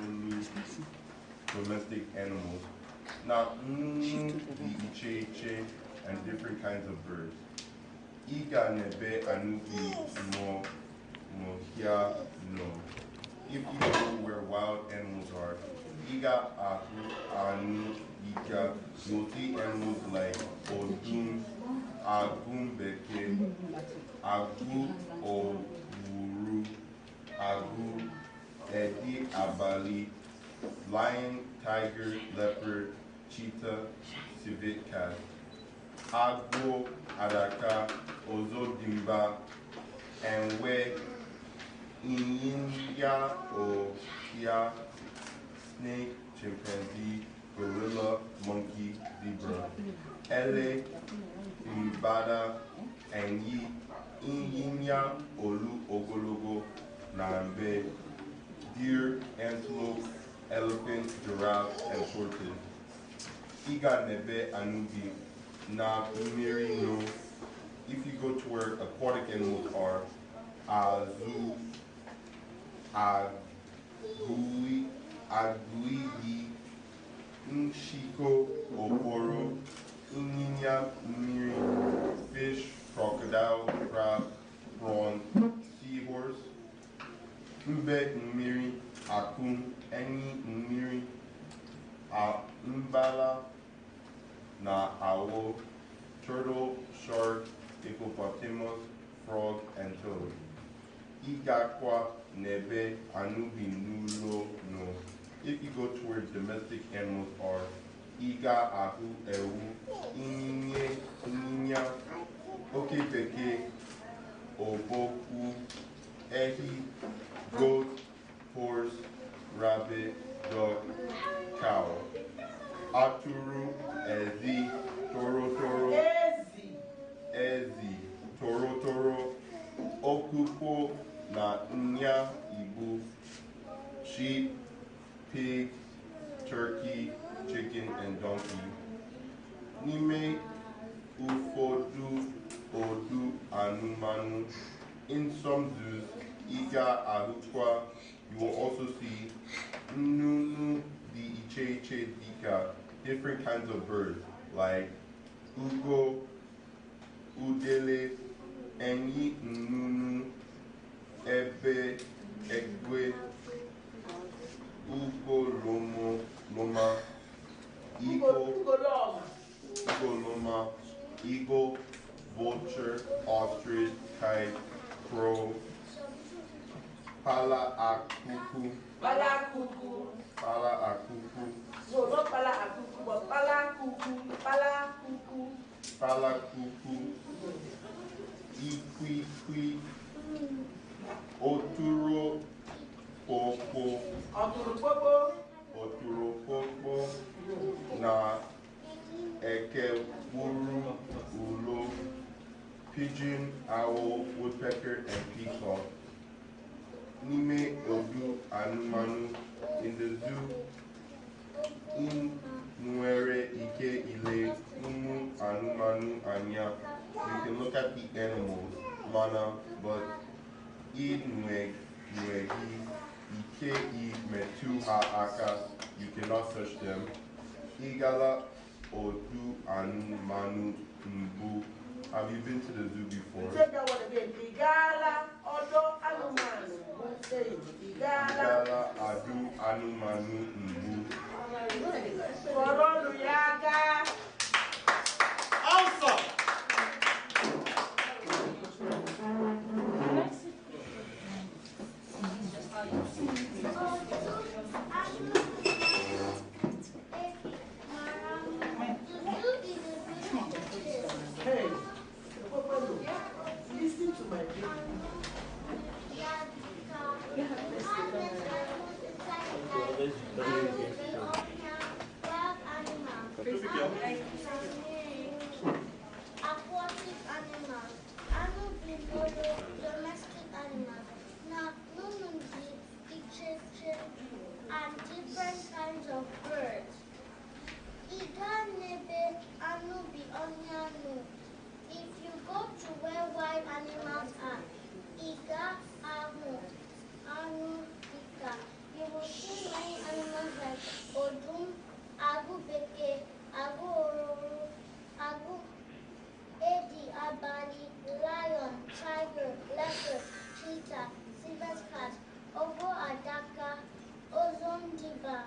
domestic animals. Now, Iche, and different kinds of birds. Iga nebe anubi no here no. If you know where wild animals are, Iga anu Iga, you'll see animals like Odun, Agumbeke, Agu Owuru, Agu Edi Abali, lion, tiger, leopard, cheetah, civet cat, Agbo, Adaka, Ozodimba, and where Inya Oya, snake, chimpanzee, gorilla, monkey, zebra, Ele, Mbada, and Yi, Inya Olu Ogologo, Nambe, deer, antelope, elephant, giraffe, and tortoise. Iga nebe anubi na miri no. If you go to where aquatic animals are, azu, agui, nshiko, okoro, unyinya, miri, fish, crocodile, crab, prawn, seahorse, mbe mmiri, akụm, enyi mmiri, mbala, na owl, turtle, shark, hippopotamus, frog, and toad. Igakwa nebe anubi nulo no. If you go towards domestic animals are iga, ahu, ewu, inye, inya, okebeke, oboku, ehi, goat, horse, rabbit, dog, cow. Aturu, ezi, toro, ezi, toro, okuko, na nya, ibu, sheep, pig, turkey, chicken, and donkey. Nime, ufodu, odu, anumanu. In some zoos, iga, ahukwa, you will also see nunu, the icheche, dika, different kinds of birds, like ugo, udele, enyi, nunu, ebe, egwe, ugo, loma, eagle, vulture, ostrich, kite, crow, pala akuku. No, not pala akuku, but pala kuku. Pala kuku. Ikwi. Oturo popo. Na eke wuru ulo. Pigeon, owl, woodpecker, and peacock. Nime odu anumanu. In the zoo, in nwere ike ile umu anumanu anya. You can look at the animals, mana, but in nwegi ike I metu ha aka. You cannot touch them. Igala odu anumanu mbu. Have you been to the zoo before? Take that one again. Igala odo anumanu. Igala adu anumanu mbu. Koronu yaga. Answer. Hey, listen to my baby. Aquatic animals, domestic animals, and different kinds of birds. Iga nebe anubi onyanu. If you go to where wild animals are, iga anu ika, you will see many animals like odum, agu beke, agu ororo, agu edi abali, lion, tiger, leopard, cheetah, silver cat, ogo adaka, ozondiba,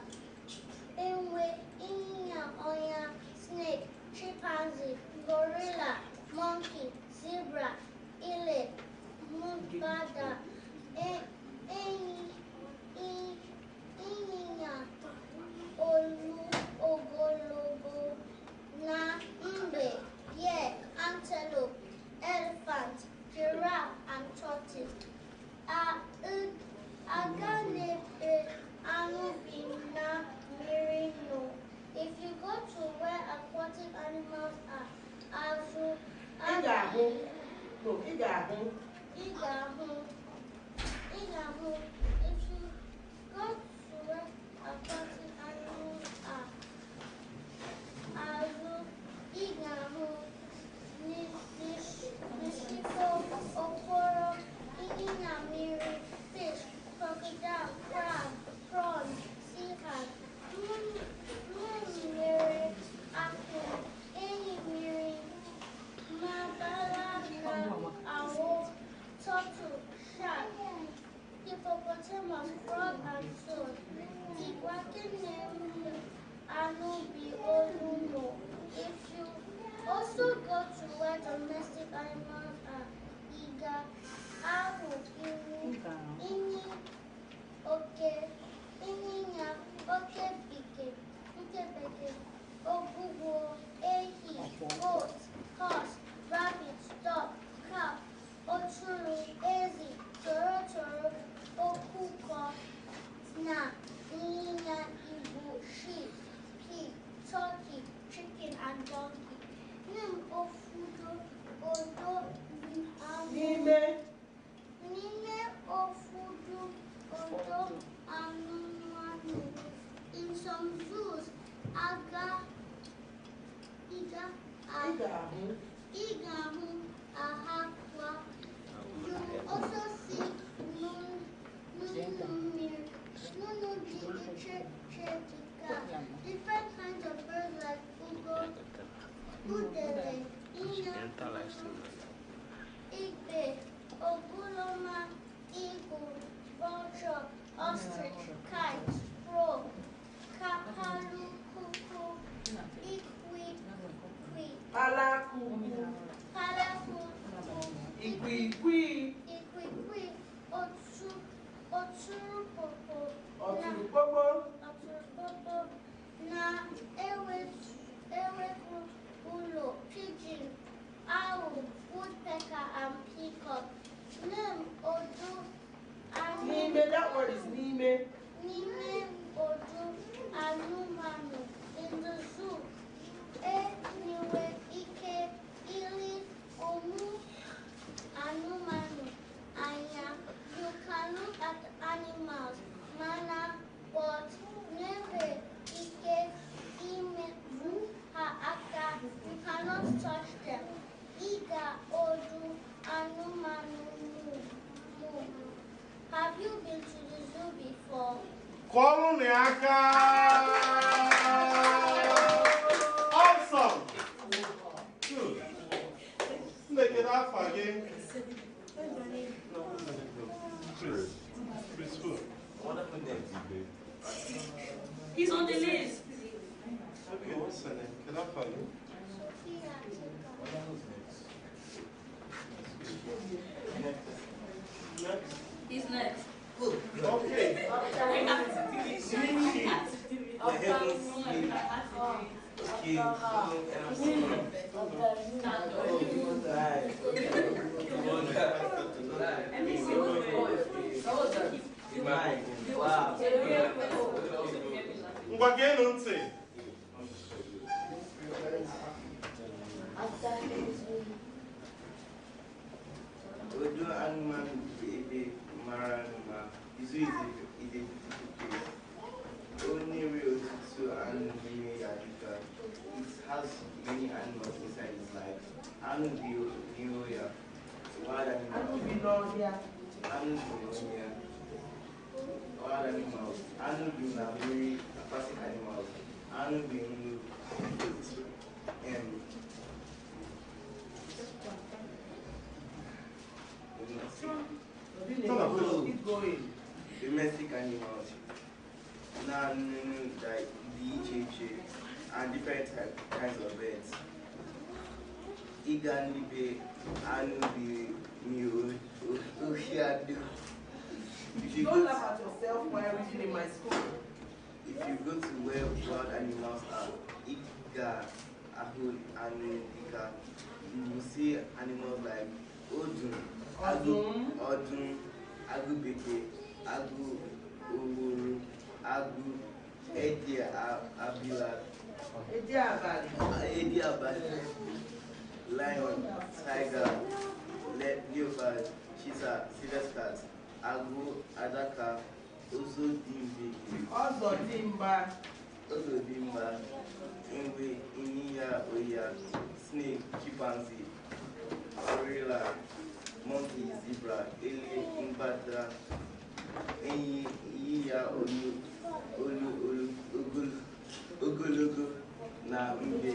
enwe, inya oya, snake, chimpanzee, gorilla, monkey, zebra, ile, mugada, inyinya, olu, ogologo, na mbe, yak, antelope, elephant, giraffe, and tortoise. Aganebe anubina merino. If you go to where aquatic animals are, Igahu. iga, ahụ, ini, oke, ịnyịnya, oke bekee, ọbụbụ, ehi, goat, horse, rabbit, dog, cow, oturu, ezi, torotoro, ọkụkọ, na ịnyịnya ibu, sheep, pig, turkey, chicken, and donkey. Name ofudo, odo, N'ime ofudo, odo, anụmanụ. In some zoos, Igahu, ahakwa. You also see different kinds of birds like ugo, udele, igbe, oguloma, eagle, vulture, ostrich, kite, crow, kapalu, kuku, ikwi, oturupopo, na eweku, ulo, pigeon, owl, woodpecker, and peacock. Name odu, N'ime, that word is N'ime. N'ime odu, anụmanụ. In the zoo, enyiwe, ike, ili, omu, anụmanụ, anya. You can look at animals, mana, but never ike, ime, ha, aka. You cannot touch them. Iga, odu, anụmanụ, mu. Have you been to the zoo before? Koluniaka! Awesome! Good. Make it up again. Chris, who? He's on the list. Okay, what's her name? Can I find you? Next. He's next. Okay. Odo anụmanụ bụ ebe mara mma. Izu is a beautiful place. Only otutu anụ n'ime ya dịka it has many animals inside its life. Anụ bi n'ime ya. Wild animals. Anụ bi n'ọhịa. Wild animals. Anụ bi na mmiri, aquatic animals. Anụ bi n'ụlọ. Keep going. Domestic animals, like the and different kinds of birds. Iganibe, anubi, ohiadu. Don't laugh at yourself while reading in my school. If you go to where wild animals are, Iga, Ahul, and Ika, you will see animals like Odun, Agu Beke, Agu Owuru, Agu Edi Abali, Lion, Tiger, Leopard, Cheetah, Silver Cat, Agu Adaka, Ozodimba, Ingwe, Inya, Oya, Snake, Chimpanzee, Gorilla, Monkey, Zebra, Ele, Imbata, Enyi, Iya, Olu, Ogologo, na Mbe,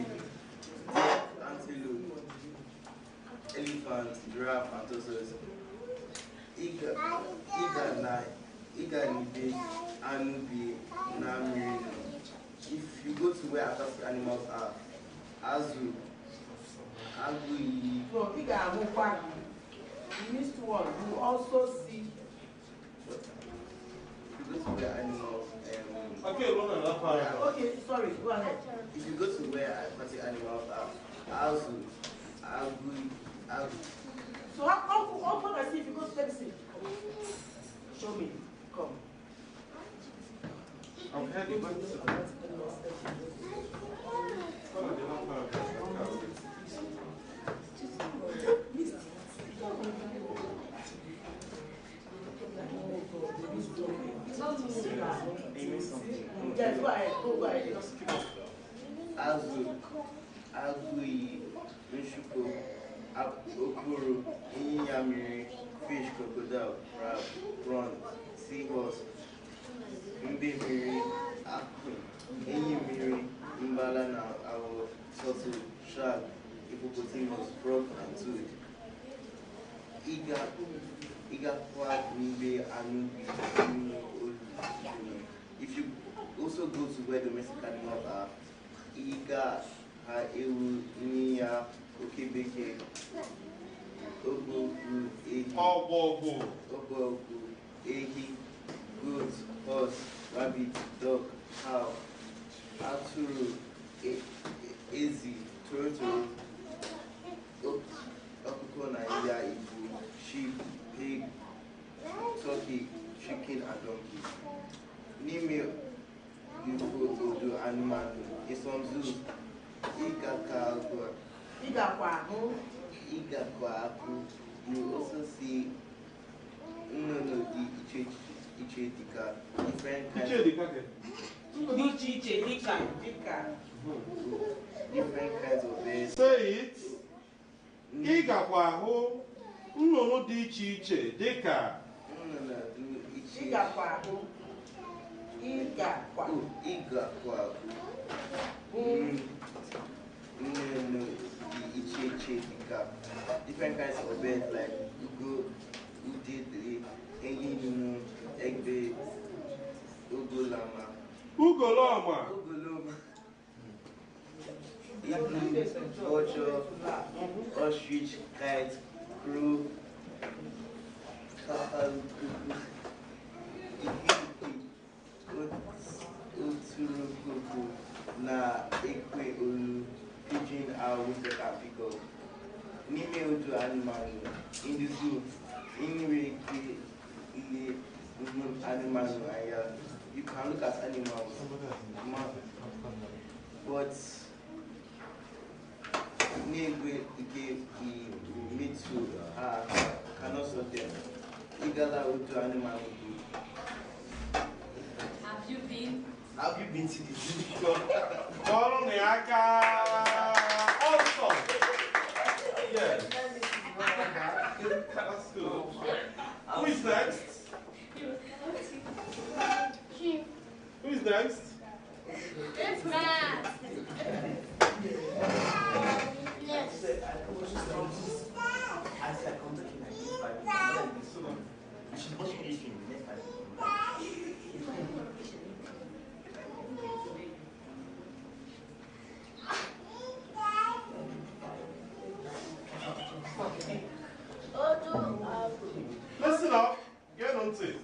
Antelope, Elephant, Giraffe, and tortoise. Iga Nibe, Anubi, na Mirino. If you go to where aquatic animals are, Azu, Agui, You missed one. You also see. If you go to where animals, Okay, okay, sorry, go ahead. if you go to where aquatic animals are, So how can I see if you go to let me see? Show me. Come. I'm heading back to Yes, go ahead. Go ahead. Agui, Nshuko, Okoro, Inyamiri, fish, crocodile, crab, prawn, seahorse, Mbemiri, Enyimiri, Mbala, our turtle, shark, hippopotamus, frog, and toad. Iga kwa Mbe Anubi, if you also go to where domestic animals are, Iga, Ewu, Nia, Okebeke, Obogu, Ehi, goat, horse, rabbit, dog, cow, Aturu, Ezi, turtle, Okuko Naija, Ibu, sheep, pig, turkey, chicken, and donkey. Nime Yuko animal in some zoos. You also see different kinds of birds. Say it. Igakwaho nnụnụ dị iche iche dịka different kinds of birds like ugo, udide, enyinu, egbe, ugolama, vulture, ostrich, kite, crow, kakalukuku, oturukuku, na ekwe olu, pigeon, owl, woodpecker, and peacock. Nime odu animal in the zoo. Anyway, animals, you can look at animals, but Negwe me too cannot sort them. Igala odu animal. Have you been to the zoo? Also. Yes. That's good. Who is next? Who is next? It's Matt. Yes. Listen up. Get on to it.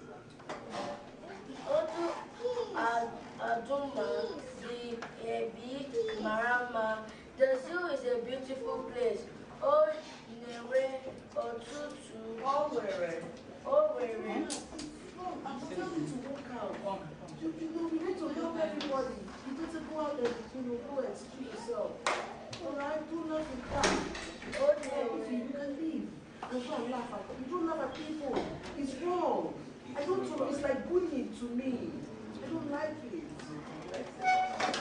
Marama. The zoo is a beautiful place. Oh, Newe, Otutu, Owere. I'm telling you to work out. You know, we need to help everybody. You need to go out and go and street yourself. Alright, do not be proud. Oh, you can leave. And go and laugh at them. You don't laugh at people. It's wrong. I don't. It's like bullying to me. I don't like it.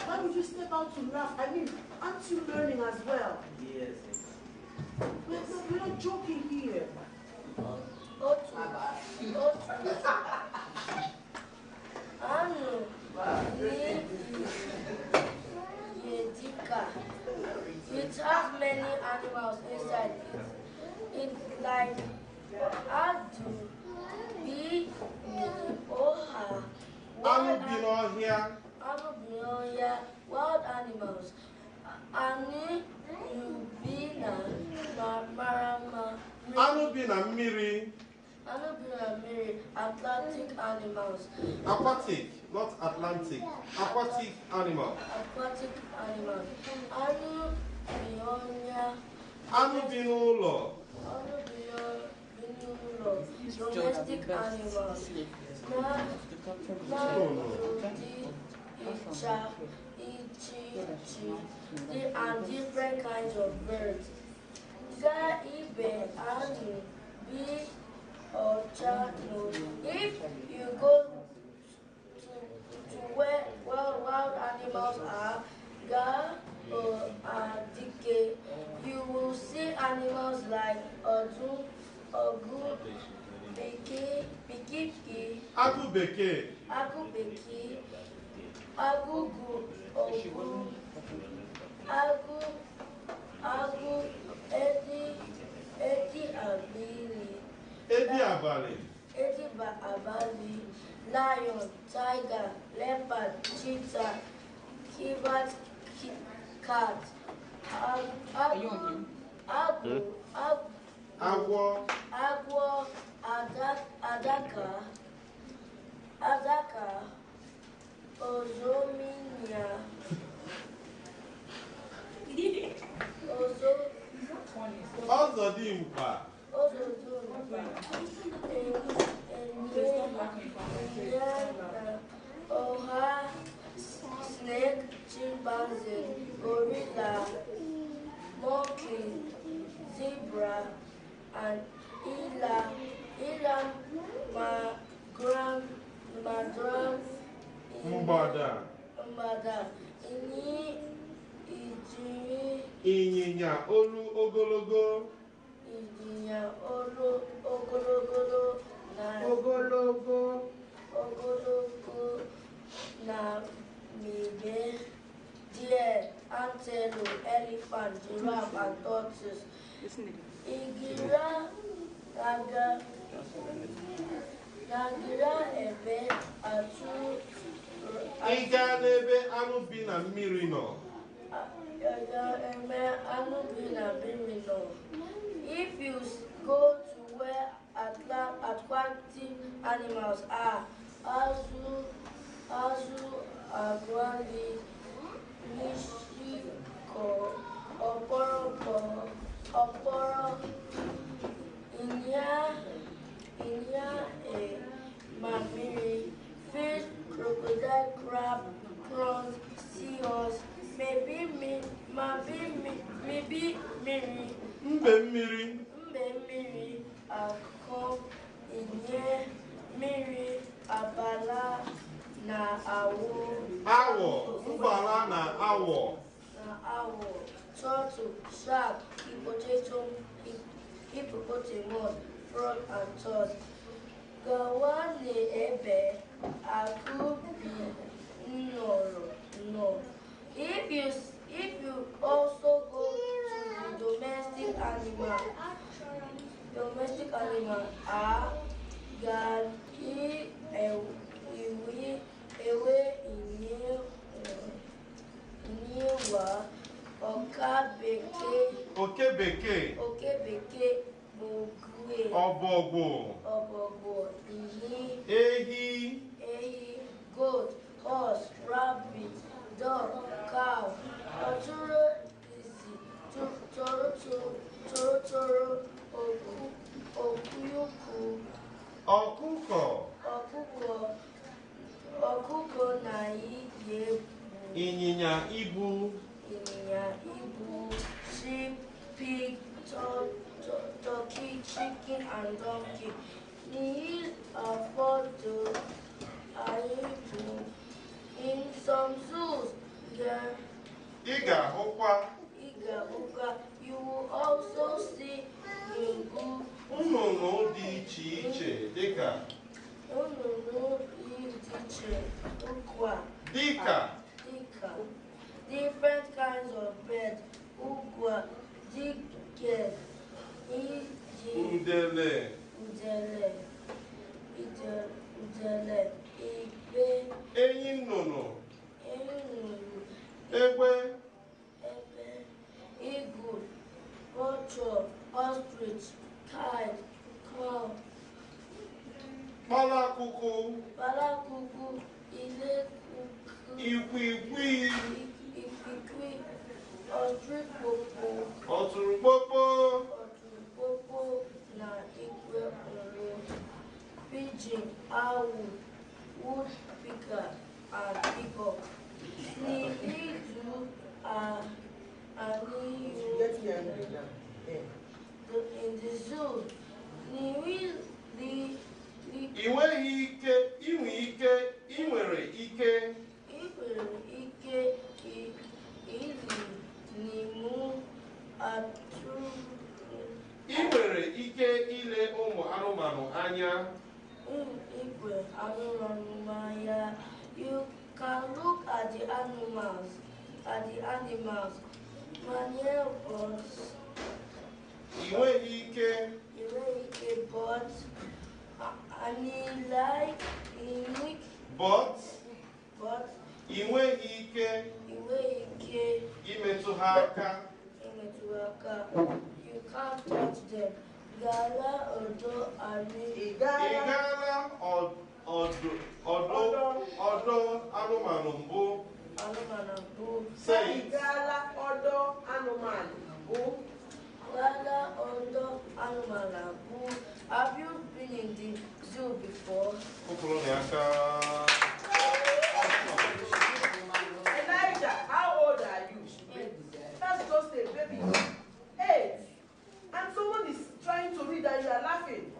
Why would you step out to laugh? I mean, aren't you learning as well? Yes. We're not joking here. It has many animals inside it. It's like Adu, B, Oha, wild animals. Ani, Yubina, Marama. Anu bi na mmiri. Atlantic animals. Aquatic, not Atlantic. Aquatic animal. Aquatic animals. Anu binulo. Domestic animals. And different kinds of birds. If you go to where wild animals are, you will see animals like Ogu, Bikiki, Agubeke, Agugu, Ogu, Agu, Edi Abali, Abali, lion, tiger, leopard, cheetah, kibat, cat, Agwo, adaka, ozominia, Ozodimkpa, Oha, snake, chimpanzee, gorilla, monkey, zebra, and madram, Mbada, Ịnyịnya olu ogologo, na mibe, deer, antelope, elephant, giraffe, and tortoise. Igira ebe atụ ịga n'ebe anụ bi na mmiri nọ. If you go to where aquatic animals are, azu, agwali, nishiko, oporo, inya, mamiri, fish, crocodile, crab, prawns, seahorse, maybe miri, Mbe mmiri, akọ, inye, mmiri, abala, na awọ. awọ, mbala na awọ. Turtle, shark, hippopotamus, frog, and toad. Gawane ebe akubi no. If you also go to the domestic animal are gaki, iwi, ewe, inyewa, oke bekee, mogwe, ọbọgwụ, ehi, goat, horse, rabbit, dog, cow, oturu isi, toro, okuyuku, ọkụkọ na ịnyịnya ibu, sheep, pig, turkey, chicken, and donkey. These are photo in some zoos. ị ga-ahụkwa You will also see nnụnụ dị iche iche dịka different kinds of birds, ugwa, dike, udele, igbe, enyi nnụnụ, egbe, eagle, vulture, ostrich, kite, crow, Kpalakuku. Kpalakuku. Ilekuku. Ikwikwi. Ikwikwi. Ọtụrụkpokpo. Ọtụrụkpokpo. Ọtụrụkpokpo na ikwe ore. Pigeon, owl, woodpecker, and peacock. Snihidu in the zoo. I nwere ike ili n'imu atụrụ. I nwere ike ile ụmụ anụmanụ anya. Igwe anụmanụ anya. You can look at the animals, manye birds. I nweghị ike. But anyị like but I nweghị ike. Imetụ ha aka. You can't touch them. Igala odo ani. Igala ọdọ anụmanụ mbụ. Say it. Igala odo anụmanụ mbụ. Igala odo anụmanụ mbụ. Have you been in the zoo before? Elijah, how old are you? That's just a baby. 8. And someone is trying to read and you are laughing.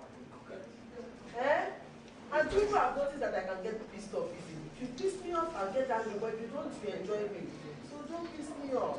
And people have noticed that I can get pissed off easily. If you piss me off, I'll get angry, but if you don't, you enjoy me. So don't piss me off.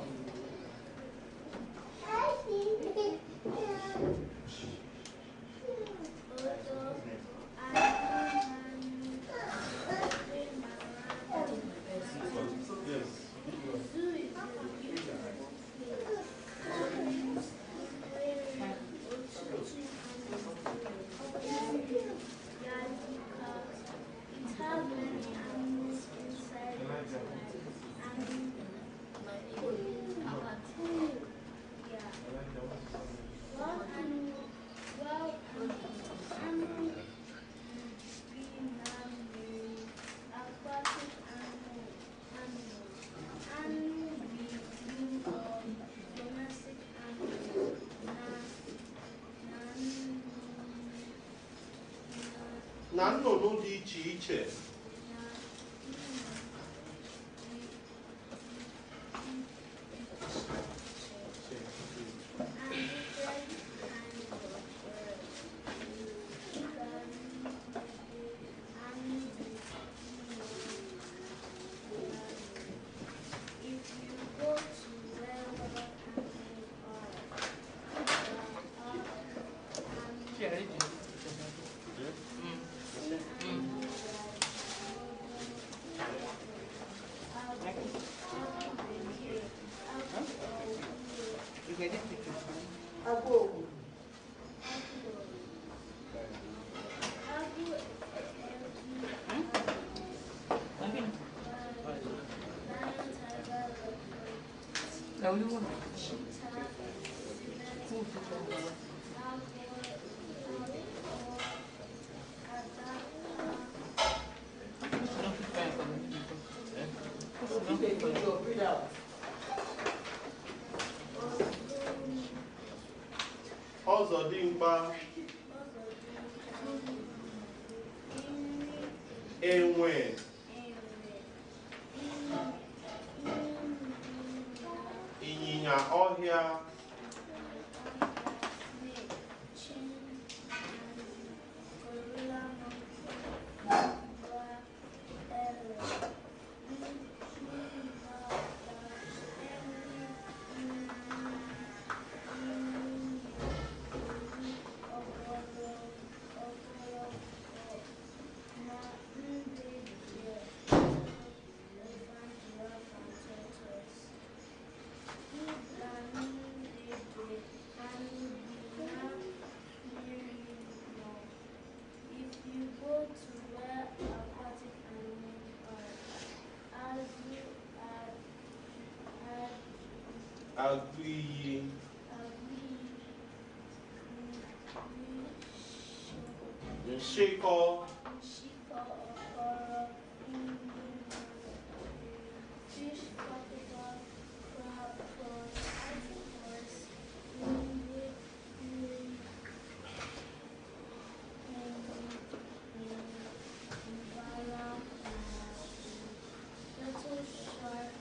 Na nnụnụ dị iche iche. Ọzọdimgba. Enwe. Ịnyịnya ọhịa. Agụiyi. Nshịkọ. Shika Okoro, fish, crocodile, crab, prawn, horse, umbrella, little shark,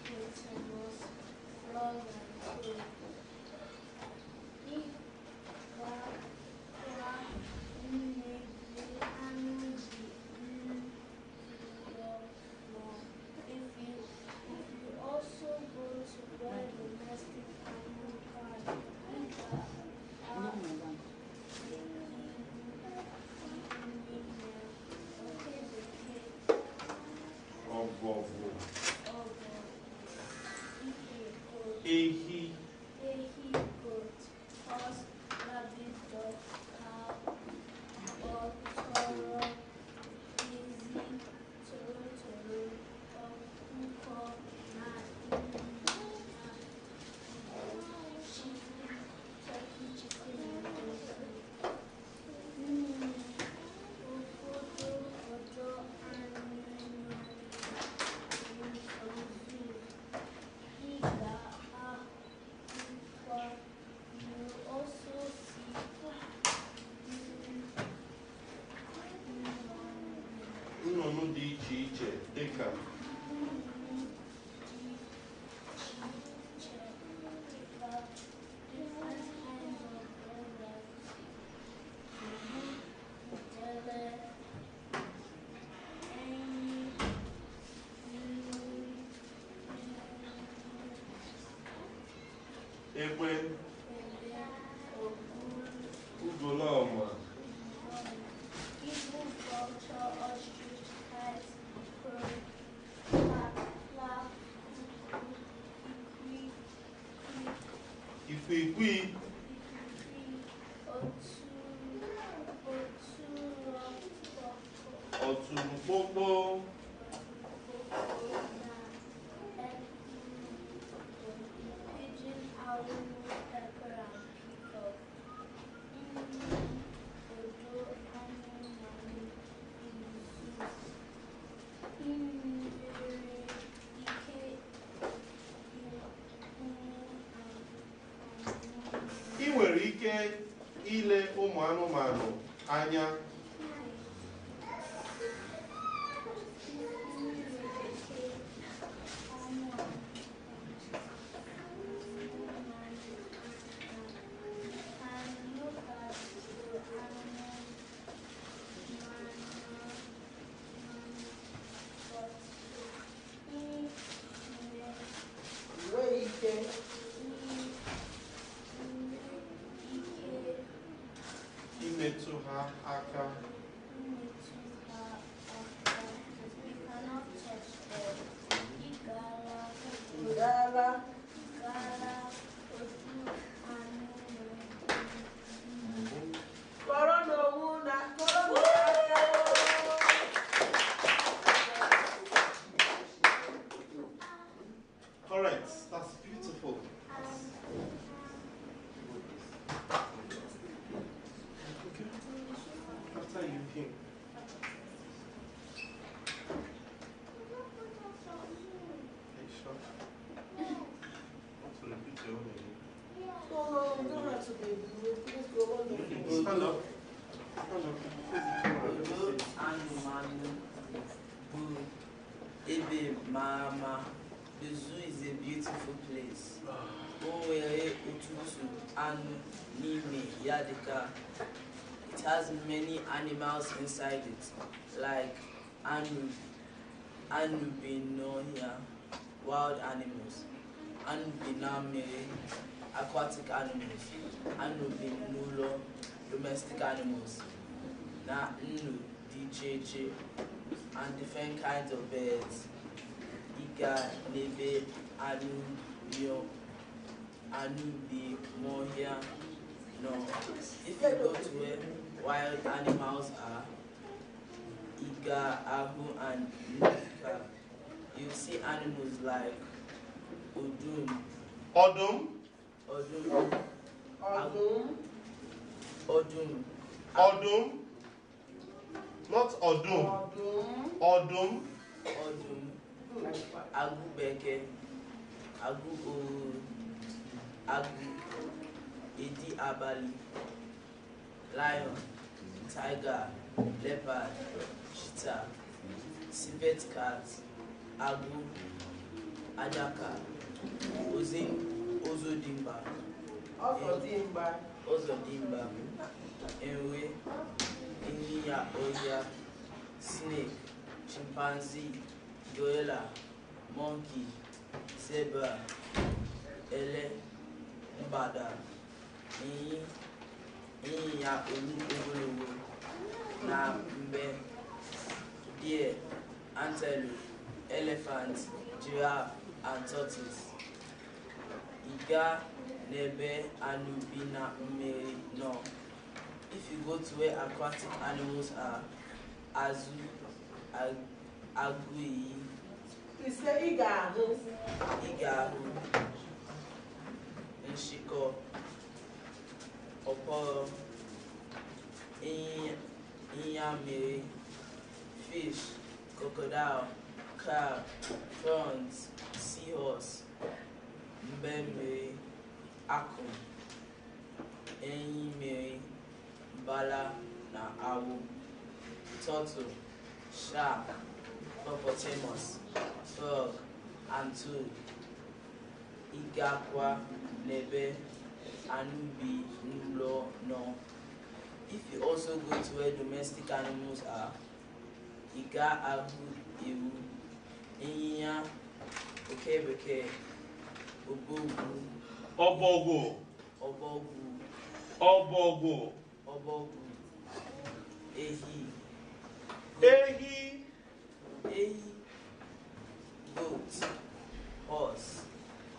vegetables, frog and toad. If you also go to where domestic animal card, Ehi. Ehi, goat, horse, rabbit, dog, cow, toro, easy, toro, ọkụkọ, na chicken, turkey, chicken, and poultry. Obodo, odo, anụmanụ, from zoo. Iga, you also see Nnụnụ dị iche iche dịka egbe, ugolọma, Igbo vulture, ostrich, kite, crow, ikwiikwii, ọtụrụkpokpo, pigeon, owl, woodpecker, and peacock. Odo, anụmanụ, ị nwere ike ile ụmụ anụmanụ anya imetụ ha aka all right, that's beautiful. After you came. Are you sure? Want to repeat your own again? No, you don't have to be. Please go on. Stand up. Stand up. Odo anụmanụ bụ ebe mara mma. The zoo is a beautiful place. O nwere ọtụtụ anụ n'ime ya dịka it has many animals inside it, like anu bi n'ọhịa, wild animals, anu bi na mmiri, aquatic animals, anu bi n'ụlọ, domestic animals, na nnu dị iche iche, and different kinds of birds. Iga n'ebe anu bi n'ọhịa. No, if you go to where wild animals are, Iga, Ahu, and Nika, you see animals like Odum, Odum, Odum, Odum. Not Odum. Odum. Odum. Agubeke. Agu. Edi Abali. Lion. Tiger. Leopard. Cheetah. Civet cat. Agu. Ajaka. Ozodimba. Ozodimba. Enwe. Inya Oya. Snake. Chimpanzee. Gorilla. Monkey. Zebra. Ele. Mbada. Inya Ogologo. Na mbe. Deer. Antelope. Elephant. Giraffe and tortoise. Iga nebe anubina mmeri no. If you go to where aquatic animals are, azu, agui, Please say igahu, nshiko, oporo, inyamiri, fish, crocodile, crab, prawns, seahorse, mbemiri, akụ, enyi mmiri, mbala na awụ, turtle, shark, hippopotamus, frog, and toad. Igakwa nebe anubi nulo no. If you also go to where domestic animals are, iga ahu ewu, ịnyịnya, okebeke, Obogo. Ehi, goat, horse,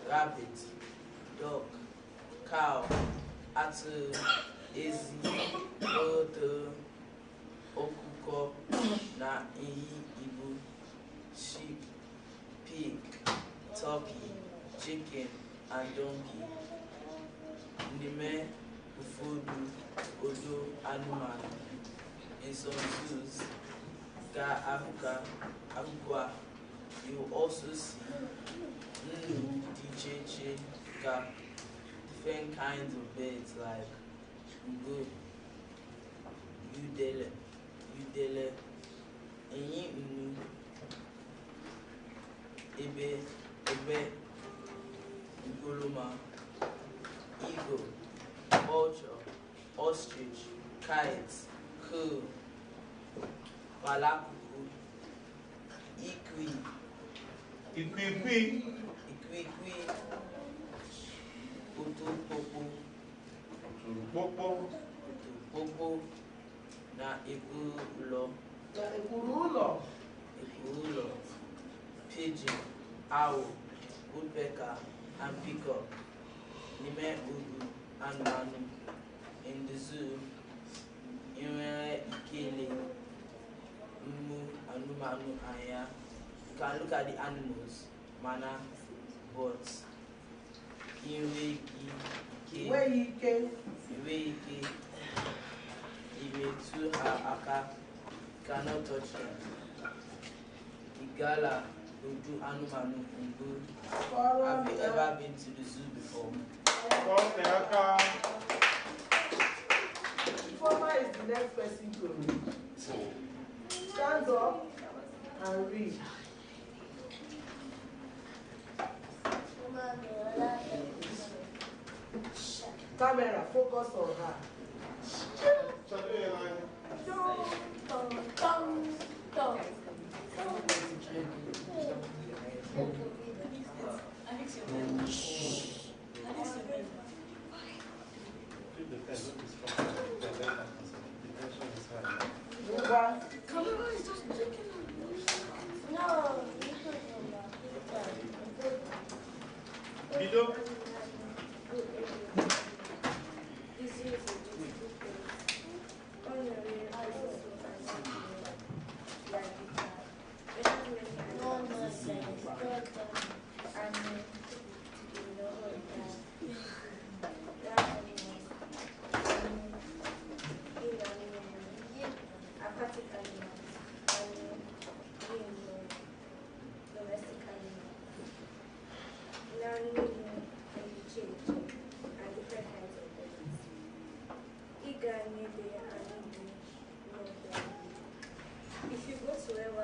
rabbit, dog, cow, atụ, ezi, oto, okuko, na ehi Igbo, sheep, pig, turkey, chicken, and donkey. N'ime ụfọdụ odo anụmanụ, in some zoos, you will also see different kinds of birds like ugo, udele, ebe, ugoloma, eagle, vulture, ostrich, kites, crow, Palakuku, Ikwi, Popo, na Ekwurulo, pigeon, owl, woodpecker, and peacock. N'ime ugu and manu. In the zoo, inwere ikele. Anumanu anya. You can look at the animals, mana, but iwe ike, imetu ha aka, cannot touch them. Igala, udu anumanu mbu. Have you ever been to the zoo before? Informer is the next person to read. Stand up and read. Camera, focus on her. Camera is just taking no. Video? This is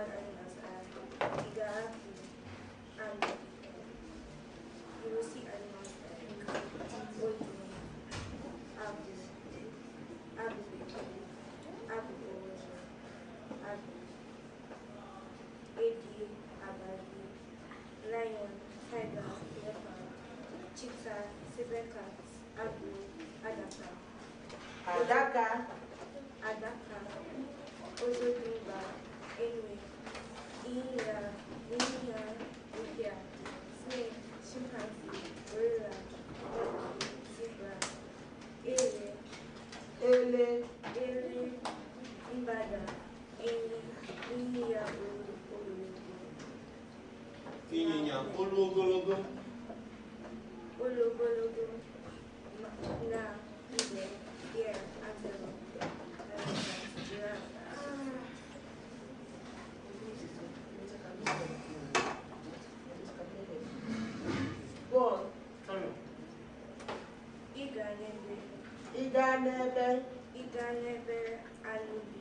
wild animals are Igarafu and you will see animals like Odu, Abu, Abu, Abu, Abu, Edi, Abadi, lion, tiger, leopard, cheetah, saber cat, Abu, Adaka. Adaka, Ozodimba, Enwe, Inya, Rukia, snake, chimpanzee, gorilla, monkey, zebra, ele, Imbada, Eni, Inya, Ịnyịnya olu ogologo. Ologologo, na, ibe, deer, antelope, elephant, giraffe. Go on. Iga n'ebe anụ bi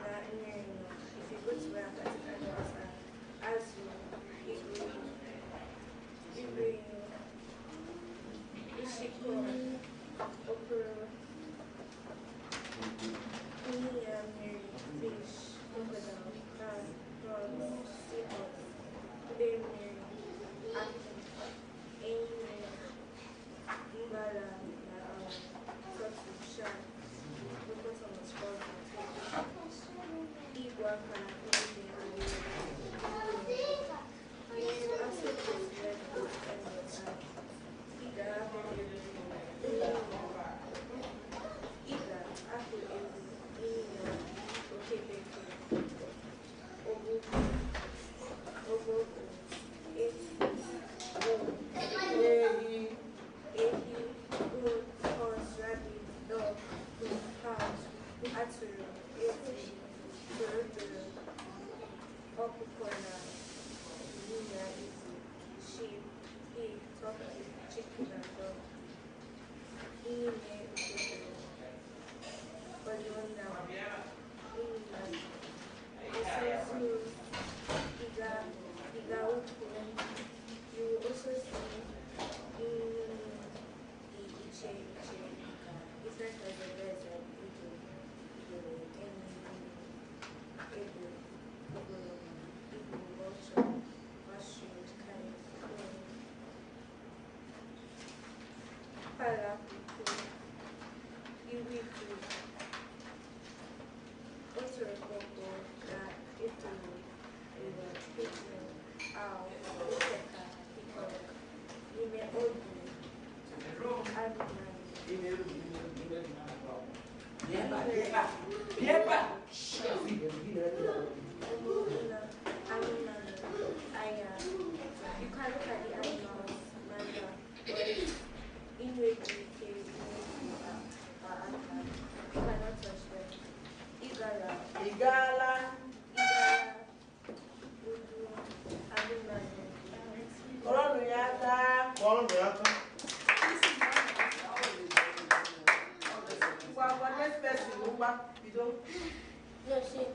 na mmiri nọ. If you go to where aquatic animals are, azụ, igwe, ishiko, okoro, ịnyịnya mmiri, fish, crocodile, crab, frogs, seahorse, ude mmiri, akụ, enyi mmiri, mbala na tortoise, shark, hippopotamus, frog, and fish, iguana, you also place red goat and Iga, apple, Inya, okebeke, ogogo, ehi, goat, horse, rabbit, dog, cow, atụrụ, ezi, torotoro, ọkụkọ na ịnyịnya ezi, sheep, pig, turkey, chicken and dog, ịnyịnya okokoro, ọdụnna, ịnyịnya, esusu, iga ukwu. You will also see iche, different kinds of birds like Igbo, vulture, mushrooms, kites, Palapuku, Iwiku, Otorokoko, na Itulu, Pigeon, Owl, Iteka, Peacock, Ime Odu, Adonai, Omuna, Anumanu, Aya. You can look at the animals, Manda, birds, Inweki, Cave, Aka. You cannot touch them. Igala, Udu, Anumanu. Ọlọ́run yá ká. Well, next person, you don't. No, shame.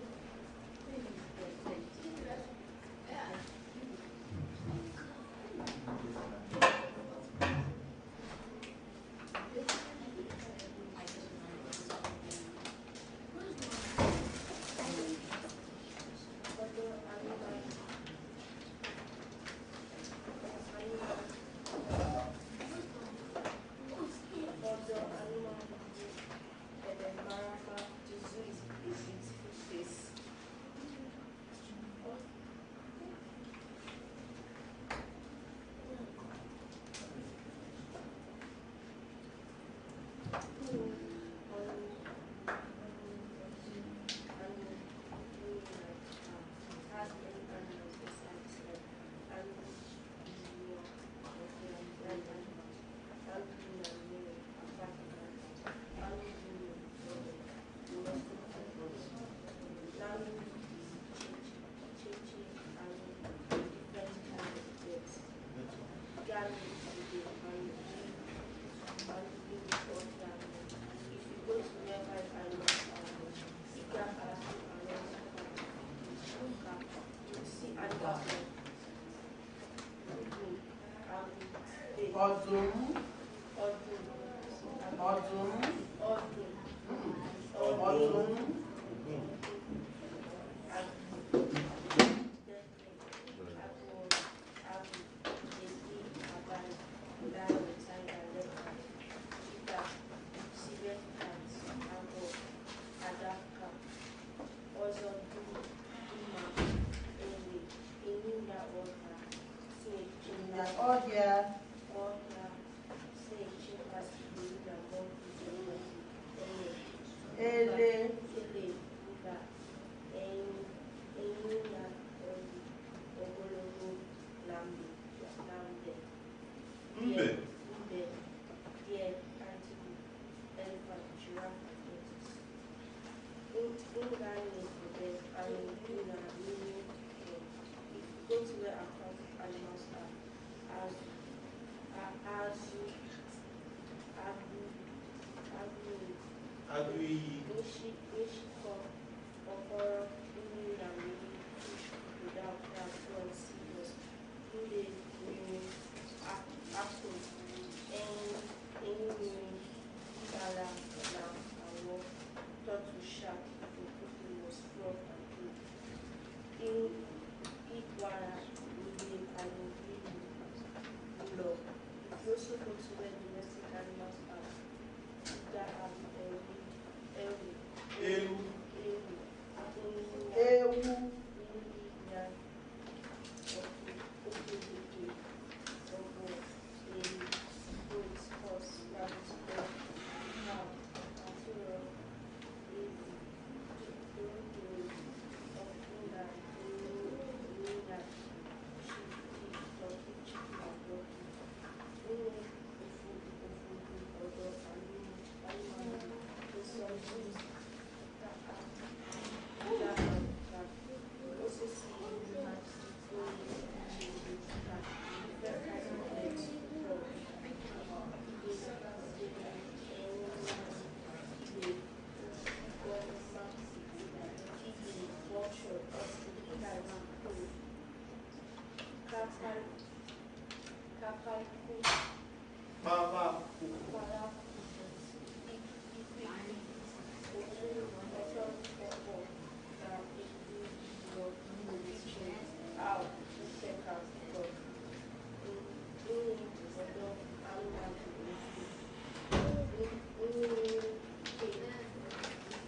Ọdụm. Ọdụm. Ọdụm.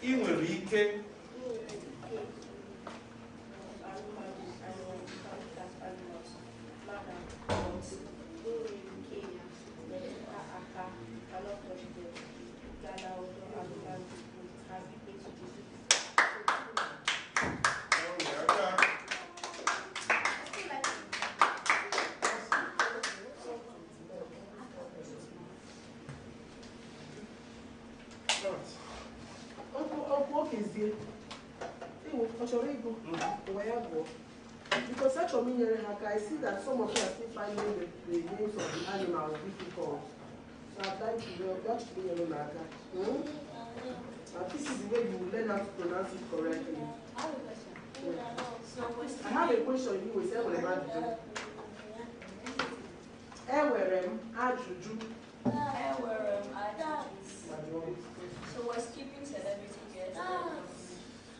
ị nwere ike because such a meaning, I see that some of you are still finding the names of the animals difficult. So I'd like to know what to be alone. Now this is the way you will learn how to pronounce it correctly. I have a question. I have a question you will say when I'm Ewerem Ajuju. So we're skipping celebrity guests.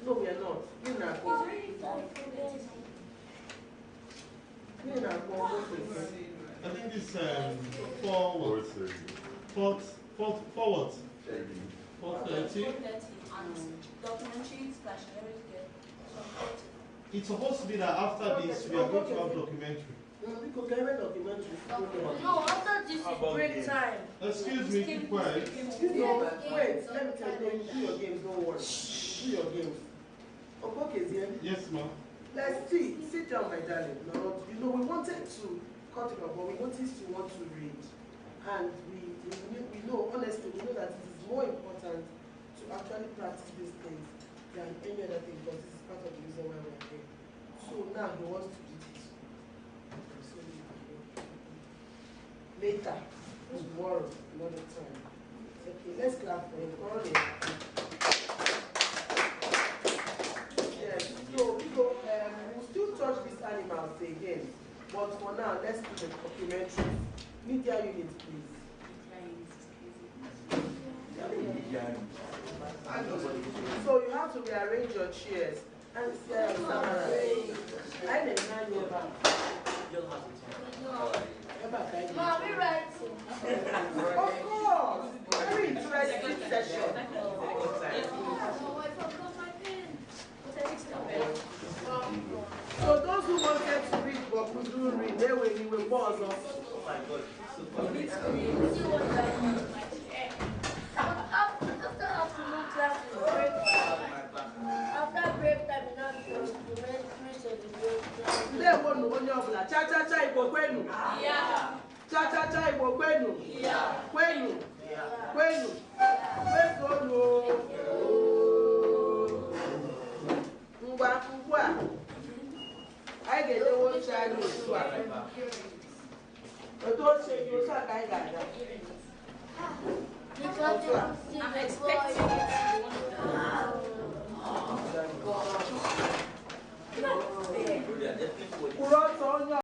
No, we are not. You're not. I think this forward. 4:30. And documentary/celebrity guests. It's supposed to be that after this we are going to have documentary. No, after this is break time. Excuse me, keep quiet. Wait, let me tell you, do your games, don't worry. Do your games. Okok is here. Yes, ma'am. Let's see. Sit down, my darling. No, you know, we wanted to cut it off, but we noticed you want to read. And we know, honestly, we know that it is more important to actually practice these things than any other thing, because this is part of the reason why we're here. So now he wants to do this. So later, tomorrow, another time. Okay, let's clap for him. Yes, so we'll still touch these animals again, but for now, let's do the documentary. Media unit, please. So you have to rearrange your chairs and Samara. I didn't know you about. Mom, we write. Of course, very interesting session. Oh, I forgot my pen. So those who wanted to read but couldn't read, they will pause off. Oh my God. After afternoon class, after break time, you know, to make the They won't know cha cha cha Igbo kwenu. Cha cha cha Igbo kwenu. Kwenu. Kwenu. Kwenu. Ngwa ngwa. I get the one child to but don't say you saw guy like that. I'm expecting it. Kurot on your